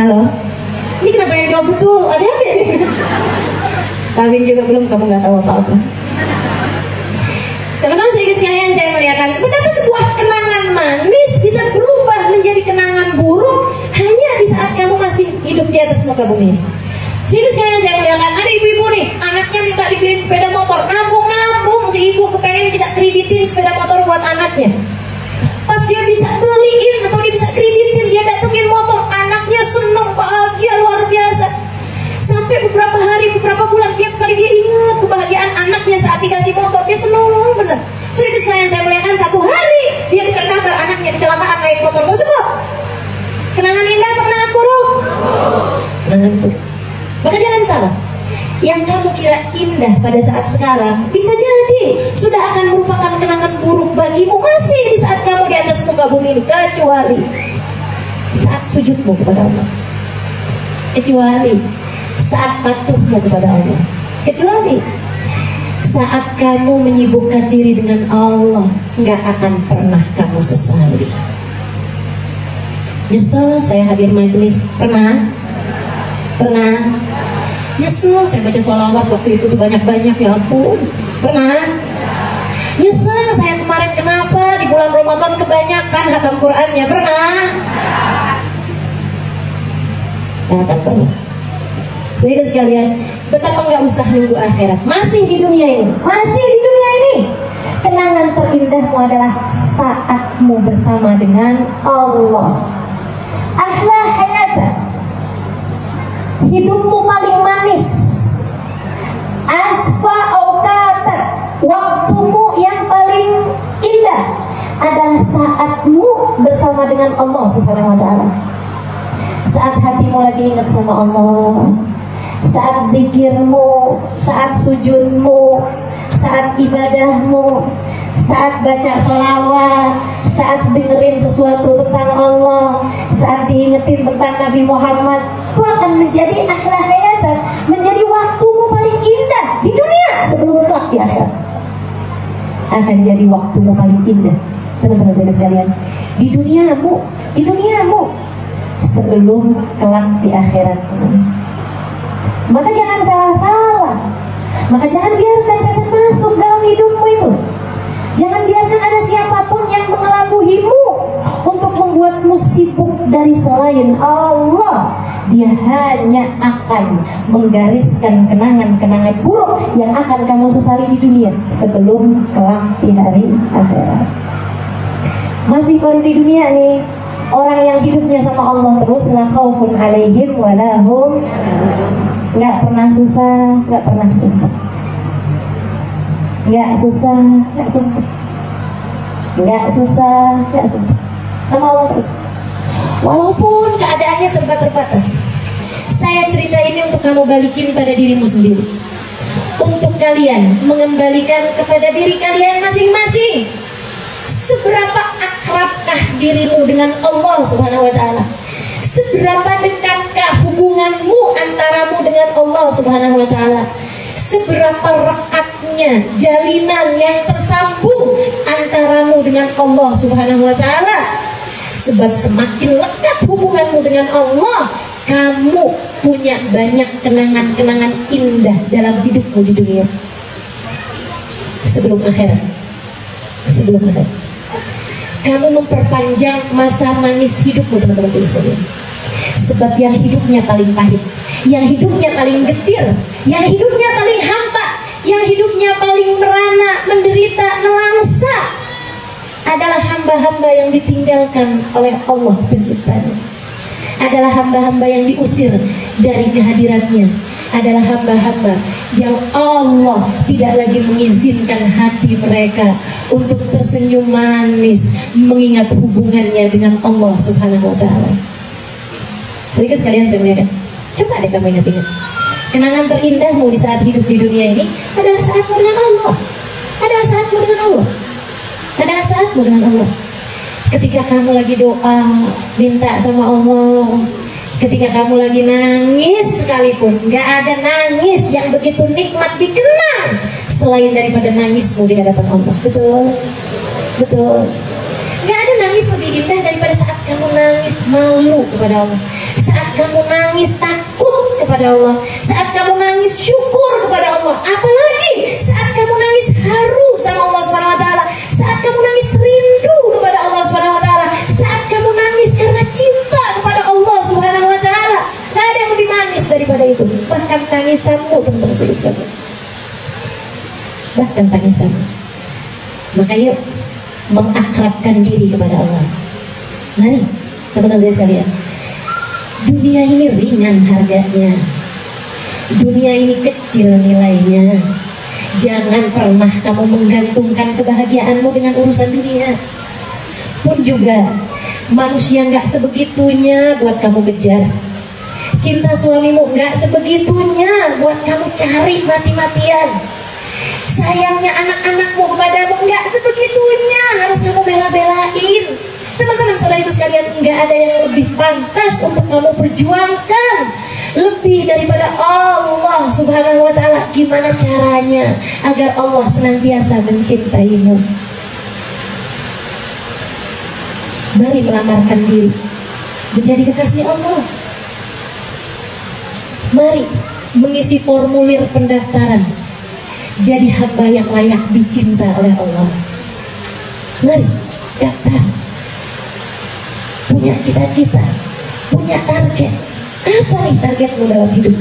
Halo. Ini kenapa yang jawab betul? Ada-ada nih. Kawin juga belum, kamu nggak tahu apa-apa. Teman-teman sekalian, saya melihatkan betapa sebuah kenangan manis bisa berubah menjadi kenangan buruk hanya di saat kamu masih hidup di atas muka bumi ini. Jadi sekarang saya melihatkan ada ibu-ibu nih, anaknya minta dibeliin sepeda motor, nabung-nabung, si ibu kepengen bisa kreditin sepeda motor buat anaknya. Pas dia bisa beliin atau dia bisa kreditin, dia datengin motor, anaknya seneng, bahagia luar biasa. Sampai beberapa hari, beberapa bulan, tiap kali dia ingat kebahagiaan anaknya saat dikasih motor, dia seneng bener. Sedikit sekalian saya melihatkan satu hari dia dengar kabar anaknya kecelakaan naik motor tersebut. Kenangan indah atau kenangan buruk? Kenangan buruk. Maka jangan salah, yang kamu kira indah pada saat sekarang bisa jadi sudah akan merupakan kenangan buruk bagimu masih di saat kamu di atas muka bumi ini, kecuali saat sujudmu kepada Allah, kecuali saat patuhmu kepada Allah, kecuali saat kamu menyibukkan diri dengan Allah, nggak akan pernah kamu sesali. Nyesel saya hadir majelis, pernah? Nyesel saya baca sholawat waktu itu tuh banyak-banyak, ya ampun. Pernah? Nyesel saya kemarin kenapa di bulan Ramadan kebanyakan hatam Qur'annya, pernah? Nah, kan pernah. Sehingga sekalian, betapa nggak usah nunggu akhirat, masih di dunia ini, kenangan terindahmu adalah saatmu bersama dengan Allah. Ahla hayata, hidupmu paling manis. Asfa awqatak, waktumu yang paling indah adalah saatmu bersama dengan Allah Subhanahu wa ta'ala. Saat hatimu lagi ingat sama Allah, saat zikirmu, saat sujudmu, saat ibadahmu, saat baca sholawat, saat dengerin sesuatu tentang Allah, saat diingetin tentang Nabi Muhammad, itu akan menjadi ahla hayatan, menjadi waktumu paling indah di dunia sebelum kelak di akhirat. Akan jadi waktumu paling indah teman-teman saya sekalian, di duniamu sebelum kelak di akhirat. Maka jangan salah-salah, maka jangan biarkan setan masuk dalam hidupmu itu. Jangan biarkan ada siapapun yang mengelabuhimu untuk membuatmu sibuk dari selain Allah. Dia hanya akan menggariskan kenangan-kenangan buruk yang akan kamu sesali di dunia sebelum kelak di hari akhirat. Masih baru di dunia nih, orang yang hidupnya sama Allah terus, la khaufun alaihim wa lahum, nggak pernah susah, nggak pernah sumpah. Nggak susah, nggak sumpah. Nggak susah, nggak sumpah. Sama Allah terus. Walaupun keadaannya serba terbatas. Saya cerita ini untuk kamu balikin pada dirimu sendiri. Untuk kalian mengembalikan kepada diri kalian masing-masing. Seberapa akrabkah dirimu dengan Allah Subhanahu wa Ta'ala? Seberapa dekatkah hubunganmu antaramu dengan Allah Subhanahu wa Ta'ala? Seberapa rekatnya jalinan yang tersambung antaramu dengan Allah Subhanahu wa Ta'ala? Sebab semakin lekat hubunganmu dengan Allah, kamu punya banyak kenangan-kenangan indah dalam hidupmu di dunia sebelum akhirat. Sebelum akhirat kamu memperpanjang masa manis hidupmu, teman-teman sekalian. Sebab yang hidupnya paling pahit, yang hidupnya paling getir, yang hidupnya paling hampa, yang hidupnya paling merana, menderita, nelangsa adalah hamba-hamba yang ditinggalkan oleh Allah penciptanya. Adalah hamba-hamba yang diusir dari kehadiratnya. Adalah hamba-hamba yang Allah tidak lagi mengizinkan hati mereka untuk tersenyum manis mengingat hubungannya dengan Allah Subhanahu wa Ta'ala. Sedikit sekalian saya muliakan, coba deh kamu ingat-ingat kenangan terindahmu di saat hidup di dunia ini adalah saatmu dengan Allah. Adalah saatmu dengan Allah. Adalah saatmu dengan Allah. Ketika kamu lagi doa minta sama Allah, ketika kamu lagi nangis sekalipun, gak ada nangis yang begitu nikmat dikenang selain daripada nangismu di hadapan Allah. Betul? Betul. Gak ada nangis lebih indah daripada saat kamu nangis malu kepada Allah, saat kamu nangis takut kepada Allah, saat kamu nangis syukur kepada Allah, apalagi saat kamu nangis haru sama Allah Subhanahu wa Ta'ala, saat kamu nangis rindu kepada Allah Subhanahu wa Ta'ala, saat kamu nangis karena cinta kepada Allah Subhanahu wa Ta'ala. Gak ada yang lebih manis daripada itu. Bahkan tangisanmu, teman-teman sekalian, bahkan tangisanmu. Maka yuk mengakrabkan diri kepada Allah. Mari teman-teman saya sekalian, dunia ini ringan harganya, dunia ini kecil nilainya. Jangan pernah kamu menggantungkan kebahagiaanmu dengan urusan dunia. Pun juga manusia gak sebegitunya buat kamu kejar. Cinta suamimu gak sebegitunya buat kamu cari mati-matian. Sayangnya anak-anakmu kepadamu gak sebegitunya harus kamu bela-belain. Teman-teman saudariku sekalian, gak ada yang lebih pantas untuk kamu perjuangkan lebih daripada Allah Subhanahu wa Ta'ala. Gimana caranya agar Allah senantiasa mencintaimu? Mari melamarkan diri menjadi kekasih Allah. Mari mengisi formulir pendaftaran jadi hamba yang layak dicinta oleh Allah. Mari daftar. Punya cita-cita, punya target. Apa nih targetmu dalam hidup?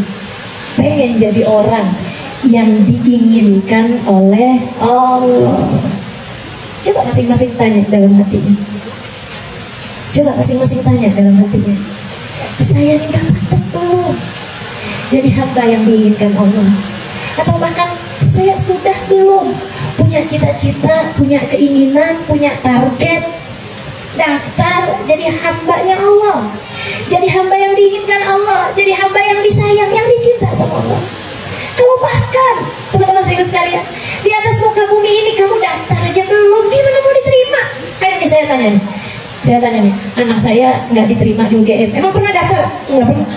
Pengen jadi orang yang diinginkan oleh Allah. Coba masing-masing tanya dalam hatinya. Coba masing-masing tanya dalam hatinya. Saya ini udah pantas belum jadi hamba yang diinginkan Allah? Atau bahkan saya sudah belum punya cita-cita, punya keinginan, punya target? Daftar jadi hambanya Allah, jadi hamba yang diinginkan Allah, jadi hamba yang disayang, yang dicinta sama Allah. Kalau bahkan teman-teman sekalian, di atas muka bumi ini kamu daftar aja belum, gimana mau diterima? Ayo nih saya tanya nih, anak saya nggak diterima di UGM, emang pernah daftar? Nggak pernah.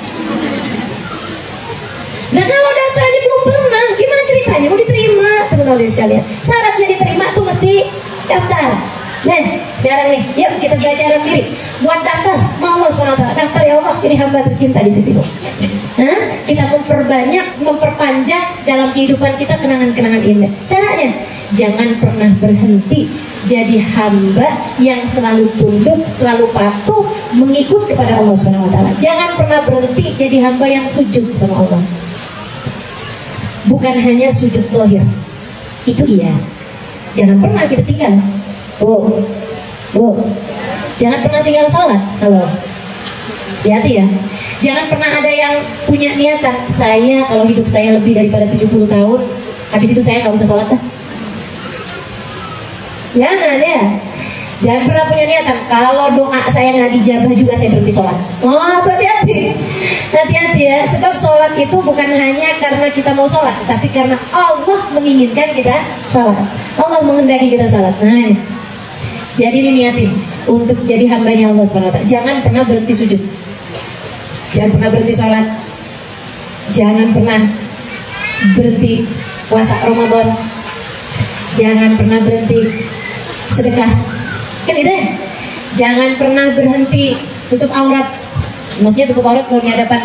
Nah kalau daftar aja belum pernah, gimana ceritanya mau diterima? Teman-teman sekalian, syaratnya diterima tuh mesti daftar. Nah, sekarang nih, yuk kita belajar diri. Buat daftar, mau Allah SWT. Daftar ya Allah, ini hamba tercinta di sisimu. Kita memperbanyak, memperpanjang dalam kehidupan kita kenangan-kenangan indah. Caranya, jangan pernah berhenti jadi hamba yang selalu tunduk, selalu patuh, mengikut kepada Allah SWT. Jangan pernah berhenti jadi hamba yang sujud sama Allah. Bukan hanya sujud zahir, itu iya. Jangan pernah kita tinggal. Jangan pernah tinggal sholat. Halo, hati-hati ya. Jangan pernah ada yang punya niatan, saya kalau hidup saya lebih daripada 70 tahun, habis itu saya nggak usah sholat dah. Jangan ya. Jangan pernah punya niatan, kalau doa saya nggak dijabah juga saya berhenti sholat. Oh, hati-hati. Hati-hati ya. Sebab sholat itu bukan hanya karena kita mau sholat, tapi karena Allah menginginkan kita sholat. Allah menghendaki kita sholat. Nah, jadi ini niatin untuk jadi hambanya Allah SWT. Jangan pernah berhenti sujud, jangan pernah berhenti sholat, jangan pernah berhenti puasa Ramadan, jangan pernah berhenti sedekah. Kan itu ya? Jangan pernah berhenti tutup aurat. Maksudnya tutup aurat kalau di hadapan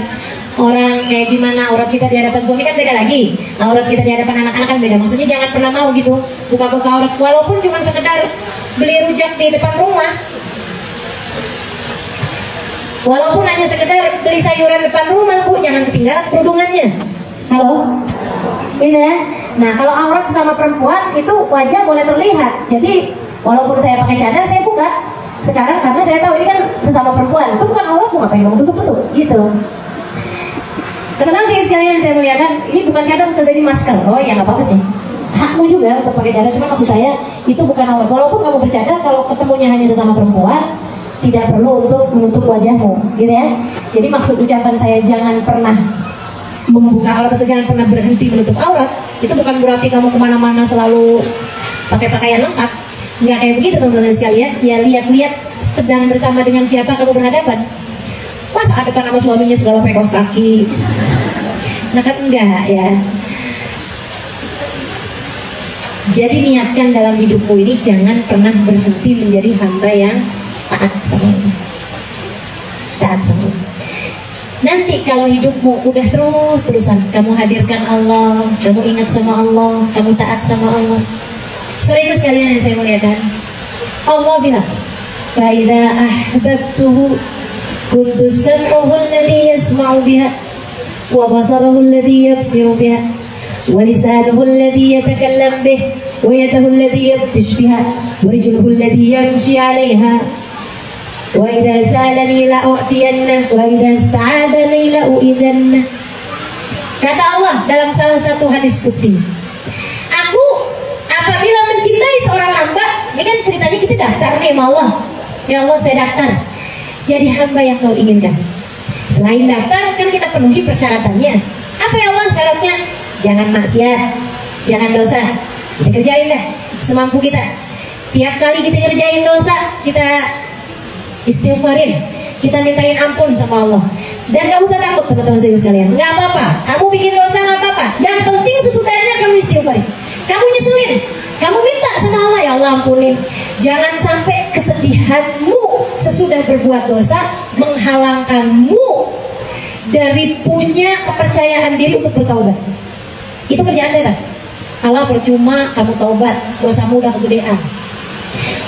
orang kayak gimana, aurat kita di hadapan suami kan beda lagi, aurat kita di hadapan anak-anak kan beda. Maksudnya jangan pernah mau gitu buka-buka aurat, walaupun cuma sekedar beli rujak di depan rumah, walaupun hanya sekedar beli sayuran depan rumah, Bu, jangan ketinggalan kerudungannya. Halo? Ini ya. Nah, kalau aurat sesama perempuan itu wajah boleh terlihat. Jadi walaupun saya pakai cadar, saya buka sekarang karena saya tahu ini kan sesama perempuan. Itu bukan auratku, ngapain kamu tutup-tutup gitu. Teman-teman sekalian saya muliakan, ini bukan cadar, sudah ini masker. Oh ya, nggak apa-apa sih, hakmu juga untuk pakai cadar. Cuma maksud saya itu bukan aurat. Walaupun kamu bercadar, kalau ketemunya hanya sesama perempuan, tidak perlu untuk menutup wajahmu, gitu ya. Jadi maksud ucapan saya jangan pernah membuka aurat atau jangan pernah berhenti menutup aurat, itu bukan berarti kamu kemana-mana selalu pakai pakaian lengkap. Nggak kayak begitu teman-teman sekalian. Ya lihat-lihat sedang bersama dengan siapa kamu berhadapan. Masa hadapan sama suaminya segala pakai kaos kaki? Nah kan enggak ya. Jadi niatkan dalam hidupmu ini jangan pernah berhenti menjadi hamba yang taat sama Allah. Taat sama Allah. Nanti kalau hidupmu udah terus-terusan kamu hadirkan Allah, kamu ingat sama Allah, kamu taat sama Allah. Saudara sekalian yang saya muliakan, Allah bilang, "Fa idza ahbabtuhu kuntu sam'uhu alladhi yasma'u biha wa basarahu alladhi yabsiru biha wa lisanuhu alladhi yatakallam bihi wa yadahu alladhi yabtish biha wa rijluhu alladhi yamshi 'alayha wa idza sa'alani la'u'tiyannahu wa idza ista'adani la'u'idhannahu." Kata Allah dalam salah satu hadis qudsi, aku apabila mencintai seorang hamba, ini kan ceritanya kita daftar nih sama Allah. Ya Allah, saya daftar jadi hamba yang kau inginkan. Selain daftar, kan kita penuhi persyaratannya. Apa ya Allah syaratnya? Jangan maksiat, jangan dosa. Kita kerjain deh semampu kita. Tiap kali kita kerjain dosa, kita istighfarin, kita mintain ampun sama Allah. Dan gak usah takut teman-teman sekalian, nggak apa-apa. Kamu bikin dosa nggak apa-apa. Yang penting sesudahnya kamu istighfarin, kamu nyeselin, kamu minta sama Allah, ya Allah ampunin. Jangan sampai kesedihanmu sesudah berbuat dosa menghalangkanmu dari punya kepercayaan diri untuk bertaubat. Itu kerjaan setan. Allah, percuma kamu taubat, dosamu udah kegedean.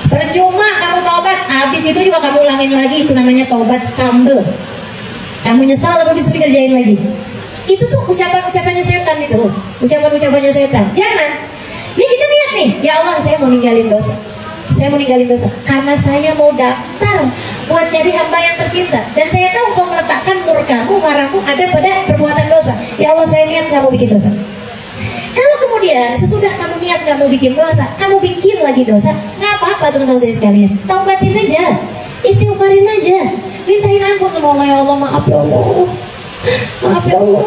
Percuma kamu taubat, habis itu juga kamu ulangin lagi. Itu namanya taubat sambel. Kamu nyesal tapi bisa dikerjain lagi. Itu tuh ucapan-ucapannya setan itu. Ucapan-ucapannya setan. Jangan. Ini kita lihat nih, ya Allah saya mau ninggalin dosa. Saya mau ninggalin dosa karena saya mau daftar buat jadi hamba yang tercinta. Dan saya tahu kau meletakkan murkamu, marahmu ada pada perbuatan dosa. Ya Allah, saya niat gak mau bikin dosa. Kalau kemudian sesudah kamu niat gak mau bikin dosa, kamu bikin lagi dosa, gak apa-apa teman-teman saya sekalian. Taubatin aja, istighfarin aja, mintain ampun sama Allah. Ya Allah, maaf ya Allah, maaf ya Allah,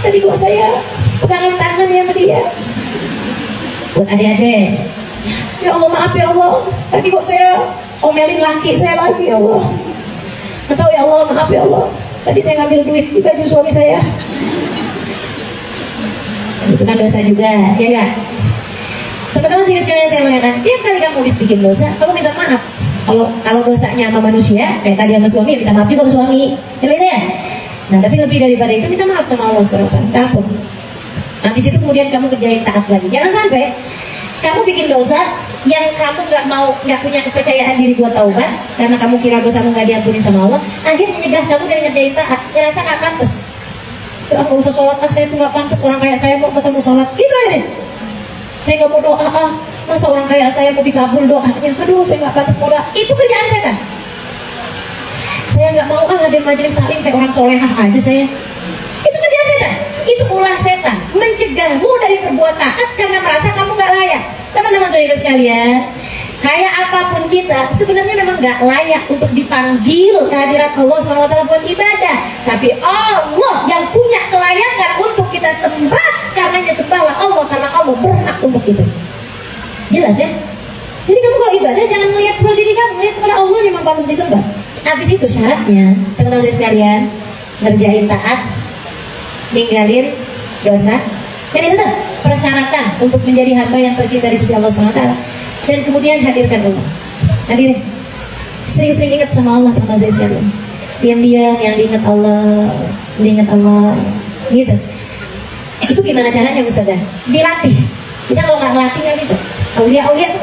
tadi kok saya pegangan tangan ya sama dia. Buat adik-adik, ya Allah maaf ya Allah, tadi kok saya omelin laki saya lagi ya Allah. Atau ya Allah maaf ya Allah, tadi saya ngambil duit di baju suami saya. Itu kan dosa juga, ya enggak? Teman-teman sekalian saya melihat, kan, tiap kali kamu bikin dosa, kamu minta maaf. Kalau dosanya sama manusia, kayak tadi sama suami, ya minta maaf juga sama suami, gitu ya. Nah, tapi lebih daripada itu minta maaf sama Allah SWT. Takut. Habis itu kemudian kamu kerjain taat lagi. Jangan sampai kamu bikin dosa yang kamu nggak punya kepercayaan diri buat taubat, karena kamu kira dosamu nggak diampuni sama Allah. Akhirnya nyegah kamu dari ngerjain taat, ngerasa nggak pantas. Aku usah sholat, saya tuh nggak pantas, orang kayak saya masa mau sholat, gitu aja. Saya nggak mau doa, masa orang kayak saya mau dikabul doanya, aduh saya nggak pantas mau doa. Itu kerjaan setan. Saya nggak mau hadir majelis taklim kayak orang solehah aja saya. Itu kerjaan setan. Itu ulah setan, mencegahmu dari berbuat taat karena merasa kamu nggak layak. Teman-teman saudara sekalian, kayak apapun kita sebenarnya memang nggak layak untuk dipanggil kehadirat Allah SWT buat ibadah. Tapi Allah yang punya kelayakan untuk kita sembah, karenanya sembahlah Allah, karena Allah berhak untuk itu. Jelas ya? Jadi kamu kalau ibadah jangan melihat kepada diri kamu, melihat kepada Allah yang memang pantas disembah. Habis itu syaratnya, teman-teman saya sekalian, ngerjain taat, ninggalin dosa, dan itu persyaratan untuk menjadi hamba yang tercinta di sisi Allah SWT. Dan kemudian hadirkan Allah. Hadirin, sering-sering ingat sama Allah, teman-teman saya sekalian. Diam-diam yang diingat Allah, gitu. Itu gimana caranya Ustazah? Dilatih. Kita kalau nggak ngelatih nggak bisa. Aulia-aulia itu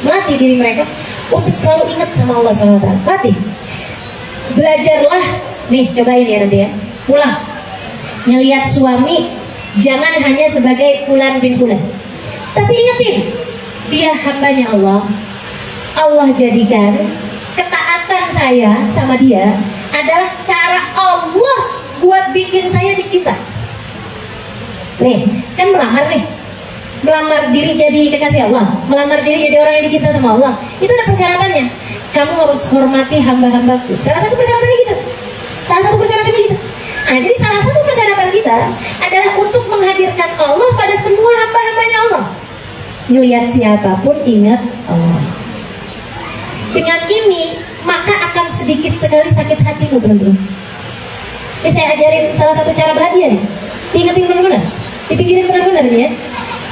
melatih diri mereka untuk selalu ingat sama Allah SWT. Latih. Belajarlah, nih cobain ya nanti ya. Pulang, ngelihat suami jangan hanya sebagai fulan bin fulan, tapi ingetin dia hambanya Allah. Allah jadikan ketaatan saya sama dia adalah cara Allah buat bikin saya dicinta. Nih, kan melamar diri jadi kekasih Allah, melamar diri jadi orang yang dicinta sama Allah. Itu ada persyaratannya. Kamu harus hormati hamba-hambaku. Salah satu persyaratannya gitu. Nah, jadi salah satu persyaratan kita adalah untuk menghadirkan Allah pada semua hamba-hambanya Allah. Ngelihat siapapun ingat Allah. Dengan ini maka akan sedikit sekali sakit hatimu, teman-teman. Ini saya ajarin salah satu cara bahagia nih. Diingetin benar-benar, dipikirin benar-benar nih ya.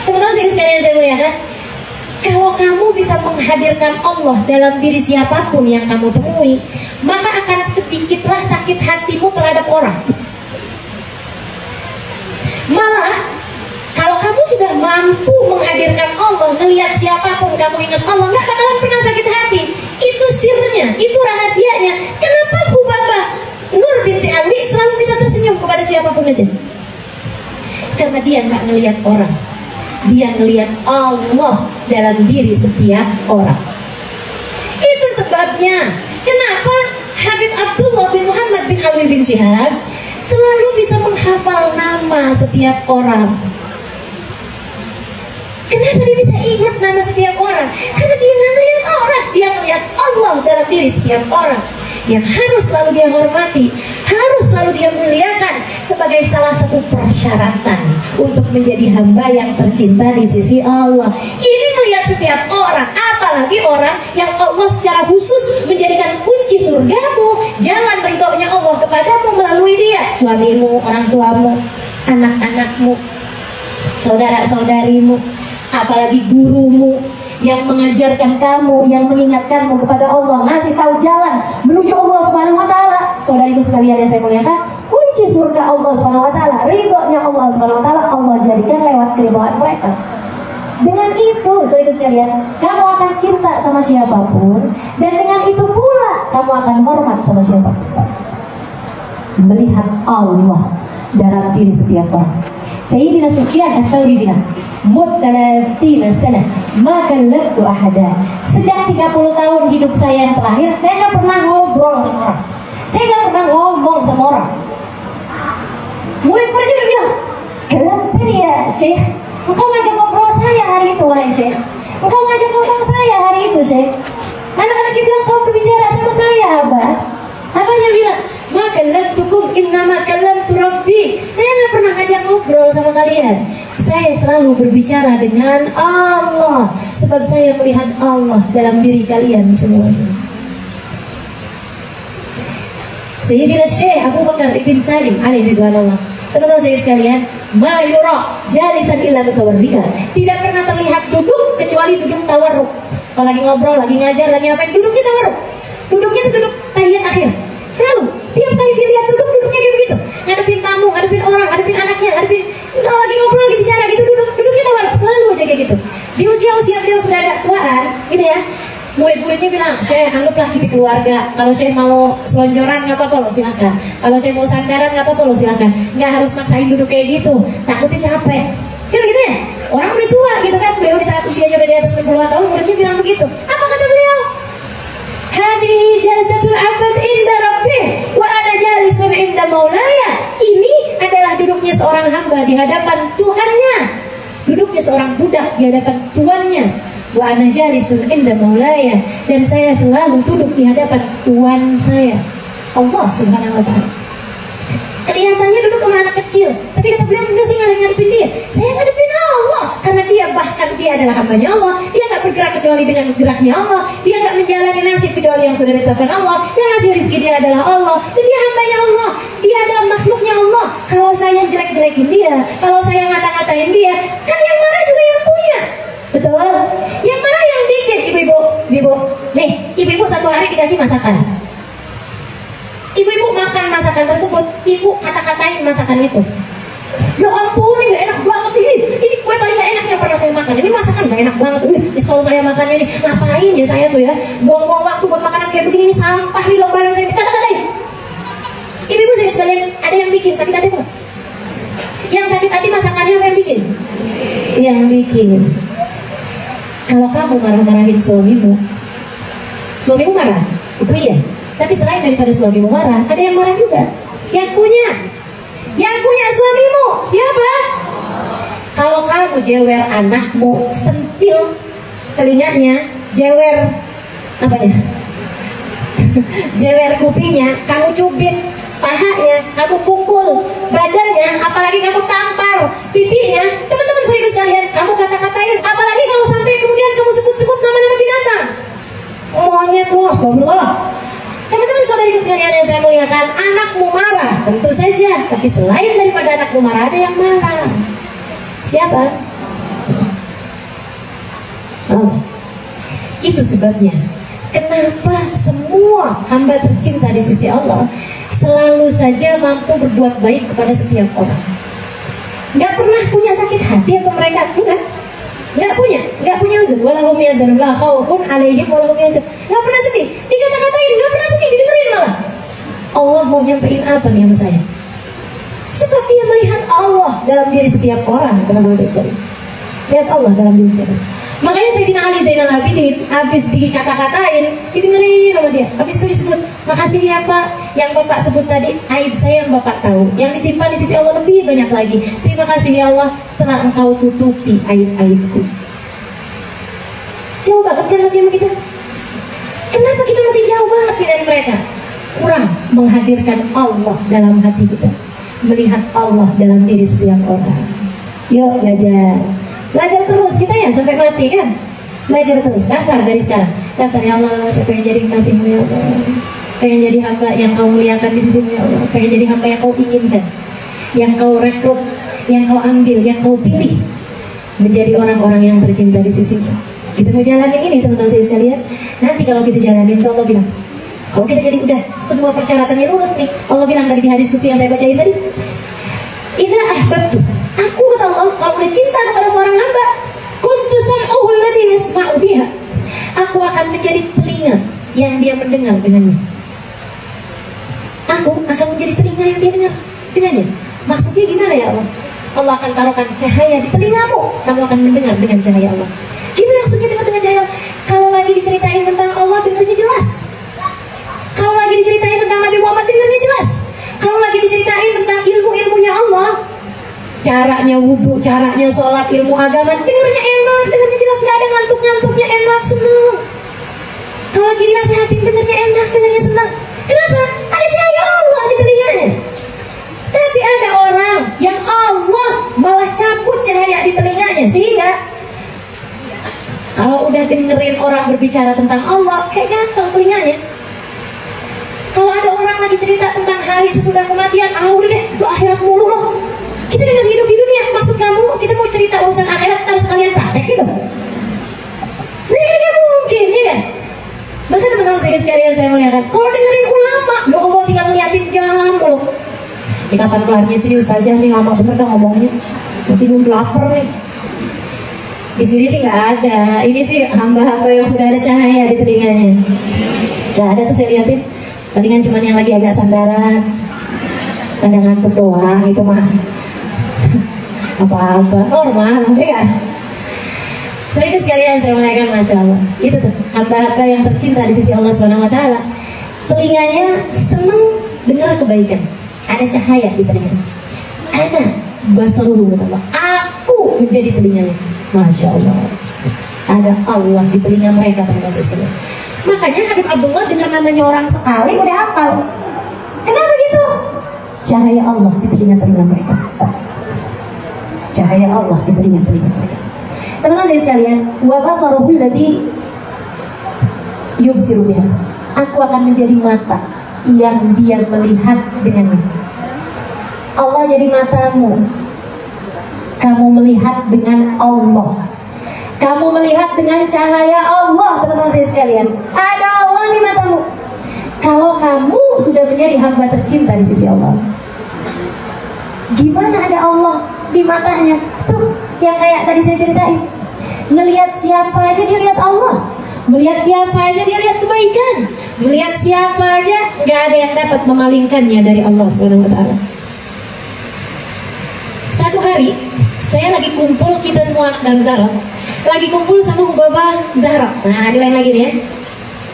Teman-teman sekalian saya muliakan, kalau kamu bisa menghadirkan Allah dalam diri siapapun yang kamu temui, maka akan sedikitlah sakit hatimu terhadap orang. Malah kalau kamu sudah mampu menghadirkan Allah, ngelihat siapapun kamu ingat Allah, nggak bakalan pernah sakit hati. Itu sirnya, itu rahasianya. Kenapa Bu Baba Nur binti Alwi selalu bisa tersenyum kepada siapapun aja? Karena dia nggak ngelihat orang, dia ngelihat Allah dalam diri setiap orang. Itu sebabnya kenapa Habib Abdullah bin Muhammad bin Alwi bin Syihab selalu bisa menghafal nama setiap orang. Kenapa dia bisa ingat nama setiap orang? Karena dia nggak melihat orang, dia melihat Allah dalam diri setiap orang. Yang harus selalu dia hormati, harus selalu dia muliakan sebagai salah satu persyaratan untuk menjadi hamba yang tercinta di sisi Allah. Ini melihat setiap orang, apalagi orang yang Allah secara khusus menjadikan kunci surgamu, jalan ridhonya Allah kepadamu melalui dia. Suamimu, orang tuamu, anak-anakmu, saudara-saudarimu, apalagi gurumu yang mengajarkan kamu, yang mengingatkanmu kepada Allah, ngasih tahu jalan menuju Allah Subhanahu wa taala. Saudariku sekalian yang saya muliakan, kunci surga Allah Subhanahu wa taala, ridhonya Allah Subhanahu wa taala, Allah jadikan lewat keridhaan mereka. Dengan itu, saudariku sekalian, kamu akan cinta sama siapapun, dan dengan itu pula kamu akan hormat sama siapapun. Melihat Allah dalam diri setiap orang. Sayyidina Sufyan Ats-Tsauri bilang, "Mutalatina sana ma kallamtu ahada." Sejak 30 tahun hidup saya yang terakhir, saya nggak pernah ngobrol sama orang. Saya nggak pernah ngomong sama orang. Murid-muridnya udah bilang, "Kalamtani ya Syekh, engkau ngajak ngobrol saya hari itu, wahai Syekh. Engkau ngajak ngomong saya hari itu, Syekh." Anak-anaknya bilang, "Kau berbicara sama saya, Abah." Abahnya bilang, "Ma kallamtukum innama kallamtu Rabbi." Saya nggak pernah ngajak ngobrol sama kalian. Saya selalu berbicara dengan Allah, sebab saya melihat Allah dalam diri kalian semuanya. Sayyidina Syekh Abu Bakar Ibn Salim alaihi ridwanullah. Teman-teman saya sekalian, ma yura jalisan illa mutawarrika. Tidak pernah terlihat tempat duduk kecuali duduk tawarruk. Kalau lagi ngobrol, lagi ngajar, lagi ngapain, duduknya tawarruk. Duduknya tuh duduk tahiyat akhir. Selalu, tiap kali dia lihat duduknya kayak begitu. Ngadepin tamu, ngadepin orang, ngadepin anaknya, ngadepin, kalau lagi ngobrol, lagi bicara gitu, duduknya tawarruk. Selalu aja kayak gitu. Di usia-usia beliau sudah agak tuaan, gitu ya. Murid-muridnya bilang, Syekh anggaplah kita keluarga. Kalau Syekh mau selonjoran nggak apa-apa loh, silahkan. Kalau Syekh mau sandaran nggak apa-apa loh, silahkan. Nggak harus maksain duduk kayak gitu, takutnya capek. Kan gitu ya? Orang udah tua gitu kan, beliau di saat usianya udah di atas 60-an tahun, muridnya bilang begitu. Apa kata beliau? Hadihi jalsatul abad inda rabbih wa ana jalisun inda maulaya. Ini adalah duduknya seorang hamba di hadapan Tuhannya. Duduknya seorang budak di hadapan tuannya. Wa ana jalisun inda maulaya, dan saya selalu duduk di hadapan Tuhan saya, Allah Subhanahu wa taala. Kelihatannya duduk sama anak kecil, tapi kata beliau enggak sih, ngadepin dia. Saya ngadepin Allah, karena dia bahkan dia adalah hambanya Allah. Dia nggak bergerak kecuali dengan geraknya Allah. Dia nggak menjalani nasib kecuali yang sudah ditetapkan Allah. Yang ngasih rezeki dia adalah Allah, dan dia hambanya Allah. Dia adalah makhluknya Allah. Kalau saya jelek-jelekin dia, kalau saya ngata-ngatain dia, kan yang marah juga yang punya. Betul? Yang mana yang bikin? Ibu-ibu, nih, ibu-ibu satu hari dikasih masakan. Ibu-ibu makan masakan tersebut, ibu kata-katain masakan itu. Ya ampun, ini gak enak banget ini kue paling gak enak yang pernah saya makan. Ini masakan gak enak banget. Kalau saya makannya nih, ngapain ya saya tuh ya? Buang-buang waktu buat makanan kayak begini, ini sampah di lembaran saya. Kata-katain. Ibu-ibu sini sekalian, ada yang bikin sakit hati apa? Yang sakit hati masakannya apa yang bikin? Yang bikin. Kalau kamu marah-marahin suamimu marah, itu iya. Tapi selain daripada suamimu marah, ada yang marah juga. Yang punya suamimu siapa? Kalau kamu jewer anakmu, sentil telinganya, jewer apanya? Jewer kupingnya, kamu cubit pahanya, kamu pukul badannya, apalagi kamu tampar pipinya, teman-teman saudara sekalian, kamu kata-katain, apalagi kalau sampai kemudian kamu sebut-sebut nama-nama binatang, monyet loh, astagfirullah. Teman-teman saudari sekalian yang saya muliakan, anakmu marah, tentu saja, tapi selain daripada anakmu marah, ada yang marah. Siapa? Allah. Itu sebabnya kenapa semua hamba tercinta di sisi Allah selalu saja mampu berbuat baik kepada setiap orang. Gak pernah punya sakit hati apa mereka? Gak punya uzur. Walahum yazanun la khaufun alaihim walahum yazan. Gak pernah sedih. Dikata-katain, gak pernah sedih, didengerin malah. Allah mau nyampein apa nih sama saya? Sebab dia melihat Allah dalam diri setiap orang, teman-teman sekalian. Lihat Allah dalam diri setiap orang. Makanya Sayyidina Ali Zainal Abidin habis dikata-katain, didengerin sama dia. Habis itu disebut, makasih ya Pak, yang Bapak sebut tadi aib saya yang Bapak tahu, yang disimpan di sisi Allah lebih banyak lagi. Terima kasih ya Allah, telah Engkau tutupi aib-aibku. Jauh banget kan masih sama kita? Kenapa kita masih jauh banget nih dari mereka? Kurang menghadirkan Allah dalam hati kita, melihat Allah dalam diri setiap orang. Yuk belajar terus kita ya sampai mati kan. Belajar terus, daftar dari sekarang. Daftar, ya Allah, saya pengen jadi kasih-Mu ya Allah. Pengen jadi hamba yang Kau muliakan di sisi-Mu ya Allah. Pengen jadi hamba yang Kau inginkan, yang Kau rekrut, yang Kau ambil, yang Kau pilih menjadi orang-orang yang tercinta di sisi-Mu. Kita mau jalanin ini teman-teman saya sekalian. Nanti kalau kita jalanin itu Allah bilang, kalau kita jadi udah semua persyaratannya lulus nih, Allah bilang tadi di hadis qudsi yang saya bacain tadi, idza ahbabtu, aku kata Allah, kalau udah cinta kepada seorang hamba, kuntu sam'uhu alladzi yasma'u biha, aku akan menjadi telinga yang dia mendengar dengannya. Aku akan menjadi telinga yang dia dengar dengannya. Maksudnya gimana ya Allah? Allah akan taruhkan cahaya di telingamu, kamu akan mendengar dengan cahaya Allah. Gimana maksudnya dengar dengan cahaya? Kalau lagi diceritain tentang Allah, dengarnya jelas. Kalau lagi diceritain tentang Nabi Muhammad, dengarnya jelas. Kalau lagi diceritain tentang ilmu-ilmunya Allah, caranya wudhu, caranya sholat, ilmu agama, dengarnya enak, dengarnya jelas, gak ada ngantuk-ngantuknya, enak, senang. Kalau lagi dinasihatin, dengarnya enak, dengarnya senang. Kenapa? Ada cahaya Allah di telinganya. Tapi ada orang yang Allah malah cabut cahaya di telinganya, sehingga kalau udah dengerin orang berbicara tentang Allah, kayak gatel telinganya. Kalau ada orang lagi cerita tentang hari sesudah kematian, udah deh, lo akhirat mulu lo. Kita udah masih hidup di dunia, maksud kamu kita mau cerita urusan akhirat, ntar sekalian praktek gitu? sekalian saya muliakan, kalau dengerin ulama, ya Allah tinggal ngeliatin jam mulu. Ini kapan kelarnya sih Ustazah, nih lama bener kan ngomongnya. Nanti gue lapar nih. Di sini sih nggak ada. Ini sih hamba-hamba yang sudah ada cahaya di telinganya. Nggak ada tuh saya liatin. Palingan cuma yang lagi agak sandaran, ada ngantuk doang itu mah. Apa-apa normal, ya. Sehingga sekalian saya muliakan, masya Allah. Itu tuh hamba-hamba yang tercinta di sisi Allah Subhanahu Wa Taala. Telinganya seneng dengar kebaikan. Ada cahaya di telinga. Ada basaruhu, aku menjadi telinganya. Masya Allah. Ada Allah di telinga mereka pada masa sekalian. Makanya Habib Abdullah dengar namanya orang sekali udah hafal. Kenapa gitu? Cahaya Allah di telinga mereka. Cahaya Allah di telinga mereka. Teman-teman sekalian, wa basaruhu alladhi yubsiru biha. Aku akan menjadi mata yang dia melihat dengannya. Allah jadi matamu. Kamu melihat dengan Allah. Kamu melihat dengan cahaya Allah, teman-teman sekalian. Ada Allah di matamu. Kalau kamu sudah menjadi hamba tercinta di sisi Allah, gimana ada Allah di matanya? Tuh, yang kayak tadi saya ceritain. Ngelihat siapa aja dia lihat Allah. Melihat siapa aja dia lihat kebaikan. Melihat siapa aja gak ada yang dapat memalingkannya dari Allah Subhanahu Wa Taala. Satu hari saya lagi kumpul, kita semua anak dan Zahra lagi kumpul sama Hubabah Zahra. Nah, ini lain lagi nih ya.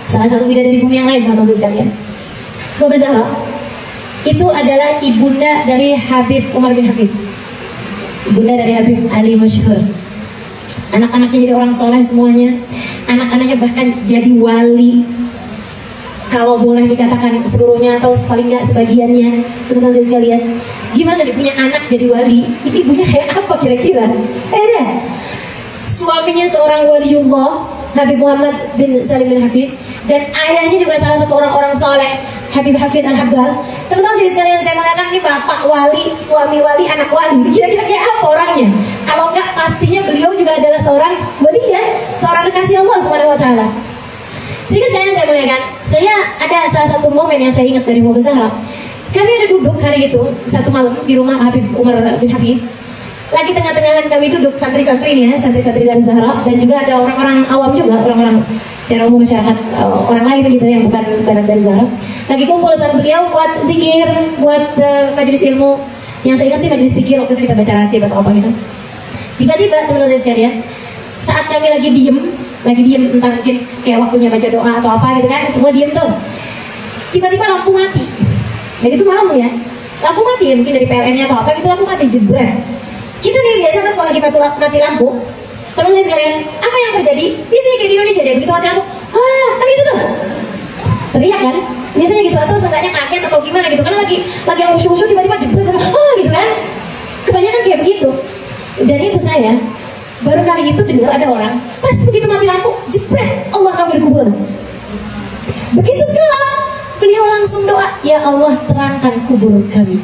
Salah satu bidadari bumi yang lain, teman-teman sekalian. Hubabah Zahra itu adalah ibunda dari Habib Umar bin Hafid. Ibunda dari Habib Ali Masyhur. Anak-anaknya jadi orang soleh semuanya. Anak-anaknya bahkan jadi wali. Kalau boleh dikatakan seluruhnya atau paling nggak sebagiannya, teman-teman saya sekalian. Gimana dia punya anak jadi wali? Itu ibunya kayak apa kira-kira? Suaminya seorang waliullah, Habib Muhammad bin Salim bin Hafid, dan ayahnya juga salah satu orang-orang soleh, Habib Hafid Al-Habdal. Teman-teman jadi sekalian, saya mengatakan ini bapak wali, suami wali, anak wali. Kira-kira kayak apa orangnya? Kalau enggak, pastinya beliau juga adalah seorang wali ya, seorang kekasih Allah Subhanahu Wa Taala. Sehingga sekalian saya muliakan, saya ada salah satu momen yang saya ingat dari Hubabah Zahra. Kami ada duduk hari itu satu malam di rumah Habib Umar bin Hafid. Lagi tengah-tengahan kami duduk santri-santri nih ya, santri-santri dari Zahra, dan juga ada orang-orang awam juga, orang-orang secara umum masyarakat orang lain gitu yang bukan dari Zahra. Lagi kumpul sama beliau buat zikir, buat majelis ilmu. Yang saya ingat sih majelis zikir, waktu itu kita baca ratib atau apa gitu. Tiba-tiba teman-teman saya sekalian, saat kami lagi diem, entah mungkin kayak waktunya baca doa atau apa gitu kan, semua diem tuh. Tiba-tiba lampu mati. Dan itu malam ya, lampu mati ya, mungkin dari PLN-nya atau apa gitu, lampu mati jebret. Kita nih biasa kan kalau lagi mati lampu, teman-teman sekalian, apa yang terjadi? Biasanya kayak di Indonesia deh, begitu mati lampu, kan itu tuh, teriak kan? Biasanya gitu, atau seenggaknya kaget atau gimana gitu, karena lagi yang usuh-usuh tiba-tiba jebret, gitu kan? Kebanyakan kayak begitu. Dan itu saya baru kali itu dengar ada orang pas begitu mati lampu, jebret, Allah kami dikubur. Begitu gelap, beliau langsung doa, ya Allah terangkan kubur kami.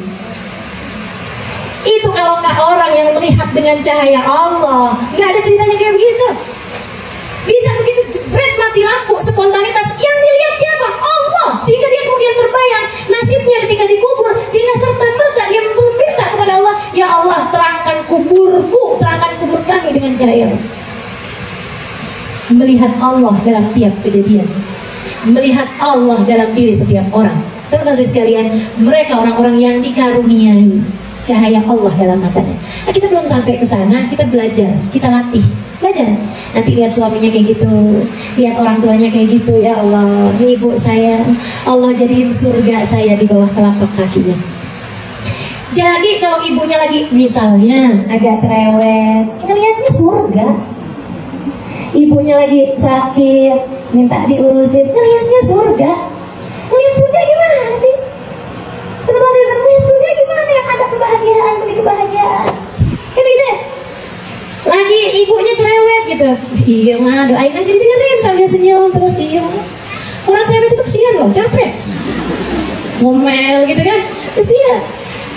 Itu kalau nggak orang yang melihat dengan cahaya Allah, nggak ada ceritanya kayak begitu. Bisa begitu jebret mati lampu, spontanitas, yang dilihat siapa? Allah. Sehingga dia kemudian terbayang nasibnya ketika dikubur, sehingga serta-merta dia meminta kepada Allah, ya Allah terangkan kuburku, terangkan kubur kami dengan cahaya. Melihat Allah dalam tiap kejadian, melihat Allah dalam diri setiap orang. Teman-teman sekalian, mereka orang-orang yang dikaruniai cahaya Allah dalam matanya. Nah, kita belum sampai ke sana, kita belajar, kita latih, belajar. Nanti lihat suaminya kayak gitu, lihat orang tuanya kayak gitu, ya Allah, ini ibu saya, Allah jadiin surga saya di bawah telapak kakinya. Jadi kalau ibunya lagi misalnya agak cerewet, kita lihatnya surga. Ibunya lagi sakit, minta diurusin, ngelihatnya surga. Ngelihat surga gimana sih? Teman-teman saya ngelihat surga gimana yang ada kebahagiaan demi kebahagiaan. Kan gitu ya? Lagi ibunya cerewet gitu. Iya mah, doain aja dengerin sambil senyum terus iya. Orang cerewet itu kesian loh, capek. Ngomel gitu kan, kesian.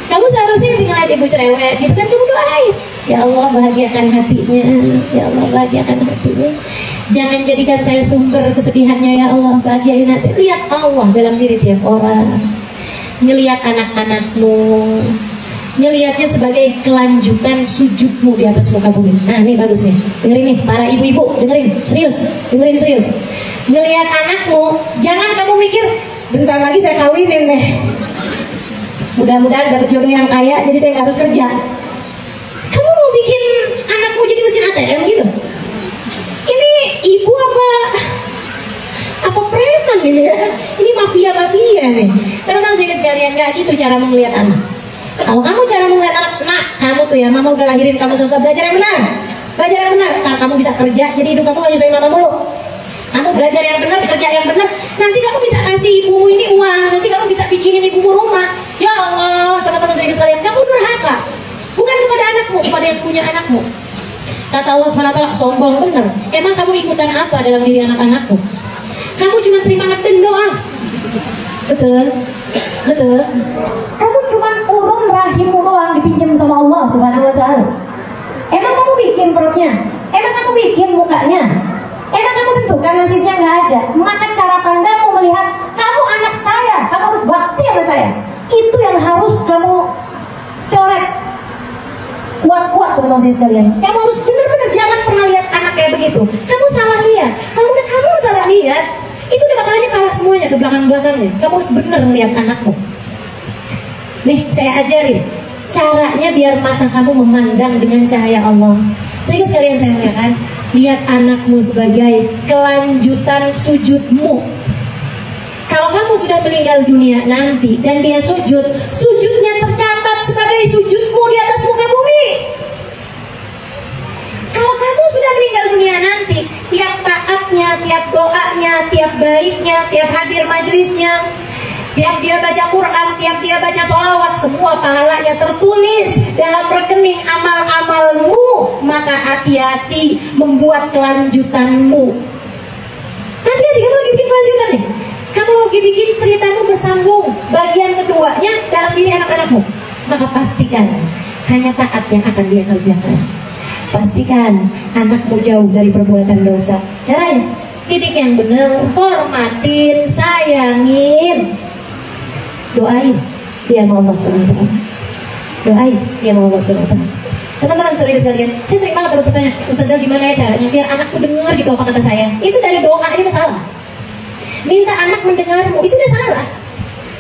Kamu seharusnya tinggal lihat ibu cerewet gitu kan, kamu doain. Ya Allah bahagiakan hatinya, ya Allah bahagiakan hatinya. Jangan jadikan saya sumber kesedihannya ya Allah. Bahagiain hati. Lihat Allah dalam diri tiap orang. Ngelihat anak-anakmu, ngelihatnya sebagai kelanjutan sujudmu di atas muka bumi. Nah ini bagus nih, dengerin nih para ibu-ibu, dengerin serius. Ngelihat anakmu, jangan kamu mikir bentar lagi saya kawinin nih, mudah-mudahan dapat jodoh yang kaya jadi saya nggak harus kerja. Kamu mau bikin anakmu jadi mesin ATM gitu? Ini ibu apa preman ini ya? Ini mafia nih. Teman-teman sekalian, nggak gitu cara melihat anak. Kalau kamu cara melihat anak, nak kamu tuh ya, mama udah lahirin kamu susah, belajar yang benar. Ntar kamu bisa kerja, jadi hidup kamu gak nyusahin mama mulu. Kamu belajar yang benar, kerja yang benar, nanti kamu bisa kasih ibumu ini uang, nanti kamu bisa bikinin ibumu rumah. Ya Allah, teman-teman sekalian, kamu durhaka. Bukan kepada anakmu, kepada yang punya anakmu. Kata Allah SWT, sombong bener. Emang kamu ikutan apa dalam diri anak-anakmu? Kamu cuma terima ngeden doang. Betul. Kamu cuma urun rahimmu doang, dipinjam sama Allah SWT. Emang kamu bikin perutnya? Emang kamu bikin mukanya? Emang kamu tentukan nasibnya nggak ada? Maka cara pandangmu melihat kamu anak saya, kamu harus bakti sama saya. Itu yang harus kamu coret kuat-kuat, teman-teman sekalian. Kamu harus benar-benar jangan pernah lihat anak kayak begitu. Kamu salah lihat. Kalau udah kamu salah lihat, itu udah bakalannya salah semuanya ke belakang-belakangnya. Kamu harus benar lihat anakmu. Nih, saya ajarin caranya biar mata kamu memandang dengan cahaya Allah. Sehingga sekalian saya muliakan, lihat anakmu sebagai kelanjutan sujudmu. Kalau kamu sudah meninggal dunia nanti dan dia sujud, sujudnya tercatat sebagai sujudmu di atas muka bumi. Kalau kamu sudah meninggal dunia nanti, tiap taatnya, tiap doanya, tiap baiknya, tiap hadir majelisnya, tiap dia baca Quran, tiap dia baca sholawat, semua pahalanya tertulis dalam rekening amal-amalmu. Maka hati-hati membuat kelanjutanmu. Hati-hati, kamu lagi bikin kelanjutan nih. Kamu lagi bikin ceritamu bersambung bagian keduanya dalam diri anak-anakmu. Maka pastikan hanya taat yang akan dia kerjakan. Pastikan anakmu jauh dari perbuatan dosa. Caranya, didik yang benar, hormatin, sayangin, doain dia mau Allah SWT. Doain dia mau Allah SWT. Teman-teman saudara sekalian, saya sering banget dapat pertanyaan, Ustazah gimana ya caranya biar anak tuh dengar gitu apa kata saya? Itu dari doa aja udah salah. Minta anak mendengarmu itu udah salah.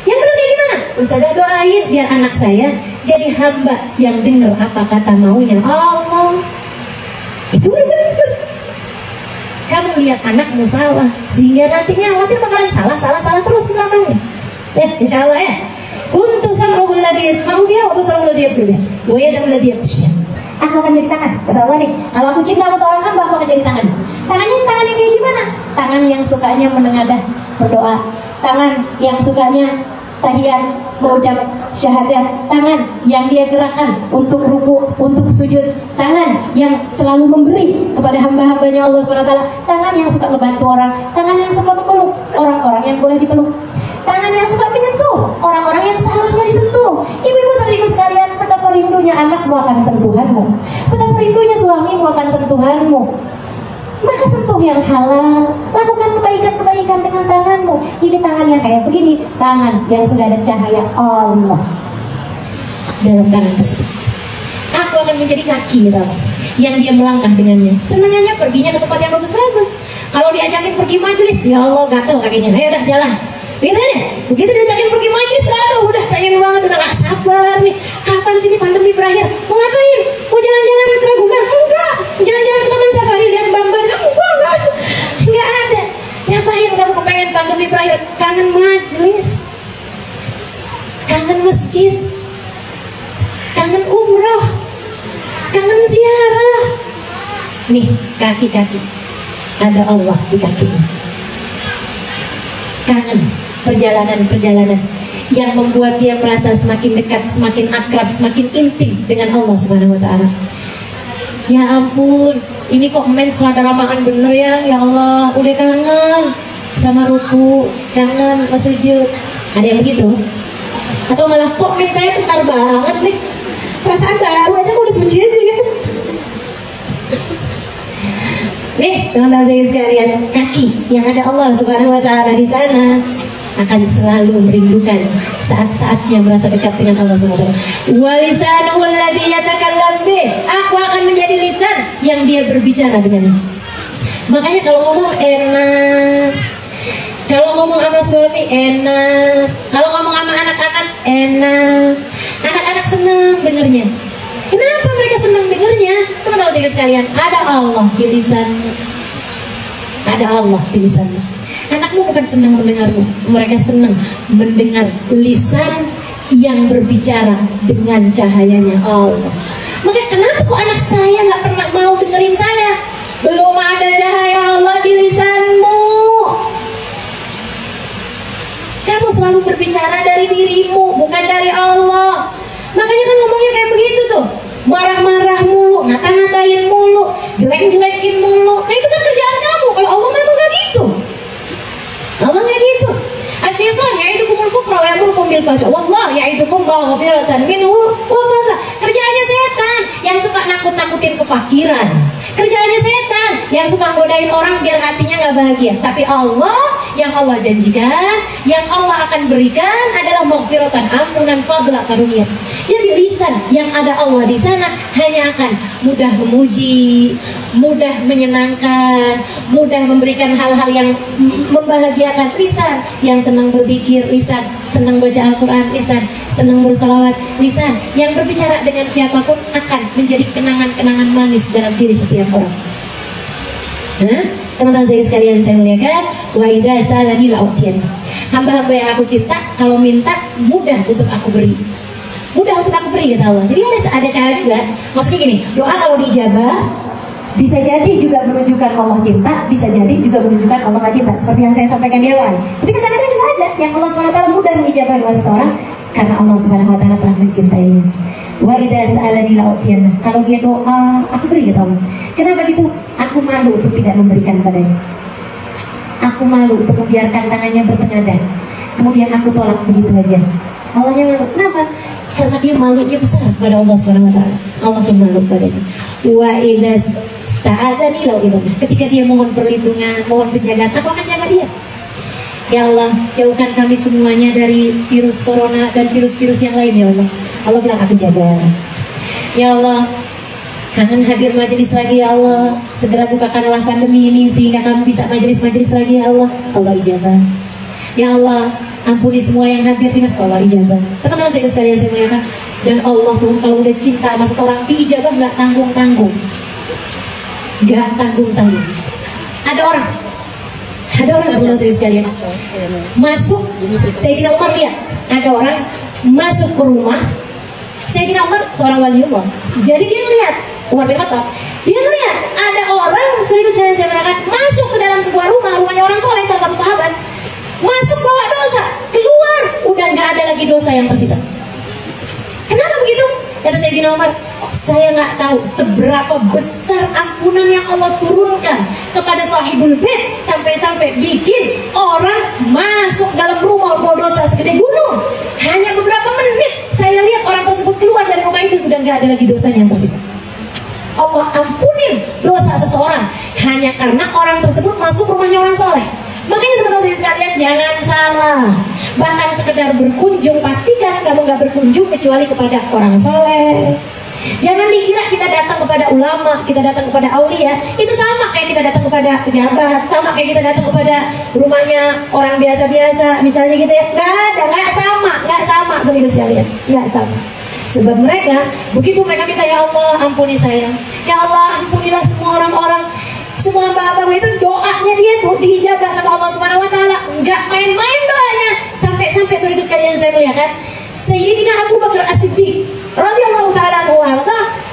Yang benar kayak gimana? Ustazah doain biar anak saya jadi hamba yang dengar apa kata maunya Allah. Itu benar. Kamu lihat anakmu salah, sehingga nantinya khawatir bakalan salah terus belakangnya. Insya Allah ya. Kuntu sam'uhul ladzi yasma'u bihi wa basaruhul ladzi yabsuru bihi wa yaduhul ladzi yabtashu biha. Aku akan jadi tangan, kata Allah nih. Kalau aku cinta sama seorang hamba, aku akan jadi tangan. Tangan yang kayak gimana? Tangan yang sukanya menengadah berdoa, tangan yang sukanya tahiyat, mengucap syahadat, tangan yang dia gerakan untuk ruku, untuk sujud, tangan yang selalu memberi kepada hamba-hambanya Allah SWT, tangan yang suka membantu orang, tangan yang suka memeluk orang-orang yang boleh dipeluk, tangan yang suka menyentuh orang-orang yang seharusnya disentuh. Ibu-ibu saudariku sekalian, betapa rindunya anakmu akan sentuhanmu, betapa rindunya suamimu akan sentuhanmu. Maka sentuh yang halal, lakukan kebaikan-kebaikan dengan tanganmu. Ini tangan yang kayak begini, tangan yang sudah ada cahaya Allah dalam tangan tersebut. Aku akan menjadi kaki gitu, yang dia melangkah dengannya. Senangannya perginya ke tempat yang bagus-bagus. Kalau diajakin pergi majelis, ya Allah gatel kakinya. Ayo udah jalan. Gitu ya. Begitu diajakin pergi majelis, aduh udah pengen banget, udah gak sabar nih. Kapan sih ini pandemi berakhir? Mau ngapain? Mau jalan-jalan ke Ragunan? Enggak. Jalan-jalan ke Taman Safari lihat Bamban? Enggak. Enggak ada. Ngapain kamu kepengen pandemi berakhir? Kangen majelis, kangen masjid, kangen umroh, kangen ziarah. Nih kaki-kaki, ada Allah di kakinya. Kangen perjalanan-perjalanan yang membuat dia merasa semakin dekat, semakin akrab, semakin intim dengan Allah Subhanahu wa Ta'ala. Ya ampun, ini kok men selada-lamaan bener ya Allah, udah kangen sama ruku, kangen sama sujud. Ada yang begitu? Atau malah kok men saya bentar banget nih, perasaan baru aja kok udah sujud gitu. Nih, teman-teman saya sekalian, kaki yang ada Allah Subhanahu wa taala di sana akan selalu merindukan saat-saatnya merasa dekat dengan Allah Subhanahu wa taala. Wa lisanuhu alladhi yatakallam bih. Aku akan menjadi lisan yang dia berbicara dengannya. Makanya kalau ngomong enak, kalau ngomong sama suami enak, kalau ngomong sama anak-anak enak. Anak-anak senang dengernya. Kenapa mereka senang dengernya? Teman-teman saya sekalian, ada Allah di lisanmu. Ada Allah di lisanmu. Anakmu bukan senang mendengarmu, mereka senang mendengar lisan yang berbicara dengan cahayanya Allah. Maka kenapa kok anak saya nggak pernah mau dengerin saya? Belum ada cahaya Allah di lisanmu. Kamu selalu berbicara dari dirimu, bukan dari Allah. Makanya kan ngomongnya kayak begitu tuh, marah-marah mulu, ngata-ngatain mulu, jelek-jelekin mulu. Nah itu kan kerjaan kamu. Kalau Allah memang nggak gitu. Allah nggak gitu. Asyaitan ya'idukumul kufra wa ya'murukum bil fahsya. Wallahu ya'idukum maghfiratan minhu wa fadla. Kerjaannya setan yang suka nakut-nakutin kefakiran. Kerjaannya setan yang suka godain orang biar hatinya nggak bahagia. Tapi Allah, yang Allah janjikan, yang Allah akan berikan adalah maghfiratan, ampunan, fadla, karunia. Jadi lisan yang ada Allah di sana hanya akan mudah memuji, mudah menyenangkan, mudah memberikan hal-hal yang membahagiakan. Lisan yang senang berzikir, lisan senang baca Al-Quran, lisan senang bersalawat, lisan yang berbicara dengan siapapun akan menjadi kenangan-kenangan manis dalam diri setiap orang. Teman-teman saya sekalian, saya muliakan, wa idza salani la'utiyan. Hamba-hamba yang aku cinta, kalau minta mudah untuk aku beri. Mudah untuk aku beri, kata Allah. Jadi ada cara juga. Maksudnya gini, doa kalau diijabah bisa jadi juga menunjukkan Allah cinta, bisa jadi juga menunjukkan Allah nggak cinta. Seperti yang saya sampaikan di awal. Tapi kadang-kadang juga ada yang Allah SWT mudah mengijabah doa seseorang karena Allah SWT telah mencintainya. Wa idza sa'alani la'utiyanna. Kalau dia doa, aku beri, kata Allah. Kenapa gitu? Aku malu untuk tidak memberikan padanya. Aku malu untuk membiarkan tangannya bertengadah. Kemudian aku tolak begitu aja. Allahnya malu. Kenapa? Karena dia malunya besar pada Allah SWT. Allah pun malu padanya. Wa idza sta'adzani la'utiyanna. Ketika dia mohon perlindungan, mohon penjagaan, aku akan jaga dia. Ya Allah, jauhkan kami semuanya dari virus corona dan virus-virus yang lain, ya Allah. Allah bilang aku jaga. Ya Allah, kangen hadir majelis lagi, ya Allah. Segera bukakanlah pandemi ini sehingga kami bisa majelis-majelis lagi, ya Allah. Allah ijabah. Ya Allah, ampuni semua yang hadir di masjid, Allah ijabah. Teman-teman saya sekalian, saya muliakan. Dan Allah tuh kalau udah cinta sama seseorang, diijabah nggak tanggung-tanggung. Nggak tanggung-tanggung. Ada orang teman saya sekalian masuk, Sayyidina Umar lihat ada orang masuk ke rumah Sayyidina Umar, seorang waliullah. Jadi dia melihat, Umar bin Khattab, dia melihat ada orang, saya mengatakan, masuk ke dalam sebuah rumah, rumahnya orang soleh, salah satu sahabat, masuk bawa dosa, keluar udah nggak ada lagi dosa yang tersisa. Kenapa begitu? Kata Sayyidina Umar, saya nggak tahu seberapa besar ampunan yang Allah turunkan kepada sahibul bait sampai-sampai bikin orang masuk dalam rumah bawa dosa segede gunung. Hanya beberapa menit saya lihat orang tersebut keluar dari rumah itu sudah nggak ada lagi dosanya yang tersisa. Allah ampunin dosa seseorang hanya karena orang tersebut masuk rumahnya orang soleh. Makanya teman-teman saya sekalian, jangan salah. Bahkan sekedar berkunjung, pastikan kamu gak berkunjung kecuali kepada orang soleh. Jangan dikira kita datang kepada ulama, kita datang kepada aulia, itu sama kayak kita datang kepada pejabat, sama kayak kita datang kepada rumahnya orang biasa-biasa, misalnya gitu ya. Gak sama serius sekalian, gak sama. Sebab mereka, begitu mereka minta, ya Allah ampuni saya, ya Allah ampunilah semua orang-orang, semua hamba-hamba itu, doanya dia tuh diijabah sama Allah Subhanahu wa taala. Enggak main-main doanya. Sampai-sampai saudara sekalian saya melihat Sayyidina Abu Bakar As-Siddiq radhiyallahu taala anhu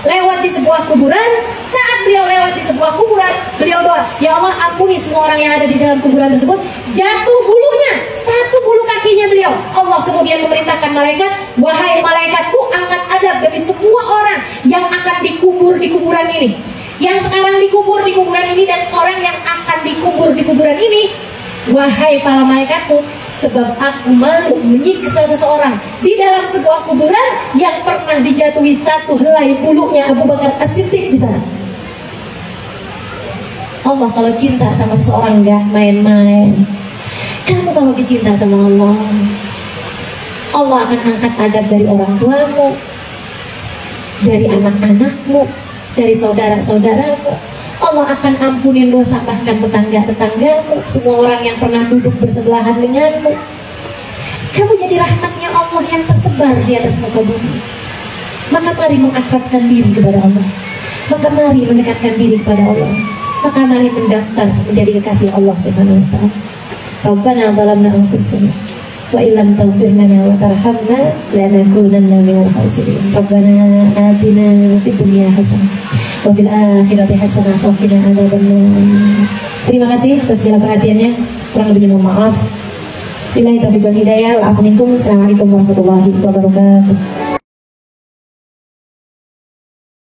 lewat di sebuah kuburan. Saat beliau lewat di sebuah kuburan, beliau doa, ya Allah ampuni semua orang yang ada di dalam kuburan tersebut. Jatuh bulunya, satu bulu kakinya beliau. Allah kemudian memerintahkan malaikat, wahai malaikatku, angkat azab demi semua orang yang akan dikubur di kuburan ini, yang sekarang dikubur di kuburan ini, dan orang yang akan dikubur di kuburan ini. Wahai para malaikatku, sebab aku malu menyiksa seseorang di dalam sebuah kuburan yang pernah dijatuhi satu helai bulunya Abu Bakar As-Siddiq di sana. Allah kalau cinta sama seseorang nggak main-main. Kamu kalau dicinta sama Allah, Allah akan angkat adab dari orang tuamu, dari anak-anakmu, dari saudara-saudaramu. Allah akan ampunin dosa bahkan tetangga-tetanggamu, semua orang yang pernah duduk bersebelahan denganmu. Kamu jadi rahmatnya Allah yang tersebar di atas muka bumi. Maka mari mengakrabkan diri kepada Allah. Maka mari mendekatkan diri kepada Allah. Maka mari mendaftar menjadi kekasih Allah Subhanahu wa ta'ala. Rabbana zalamna anfusana wa illam taghfir lana wa tarhamna lanakunanna minal khasirin. Rabbana atina fid dunya hasanah wa fil akhirati hasanah wa qina adzabannar. Terima kasih atas segala perhatiannya. Kurang lebihnya mohon maaf. Billahi taufiq wal hidayah. Assalamualaikum warahmatullahi wabarakatuh.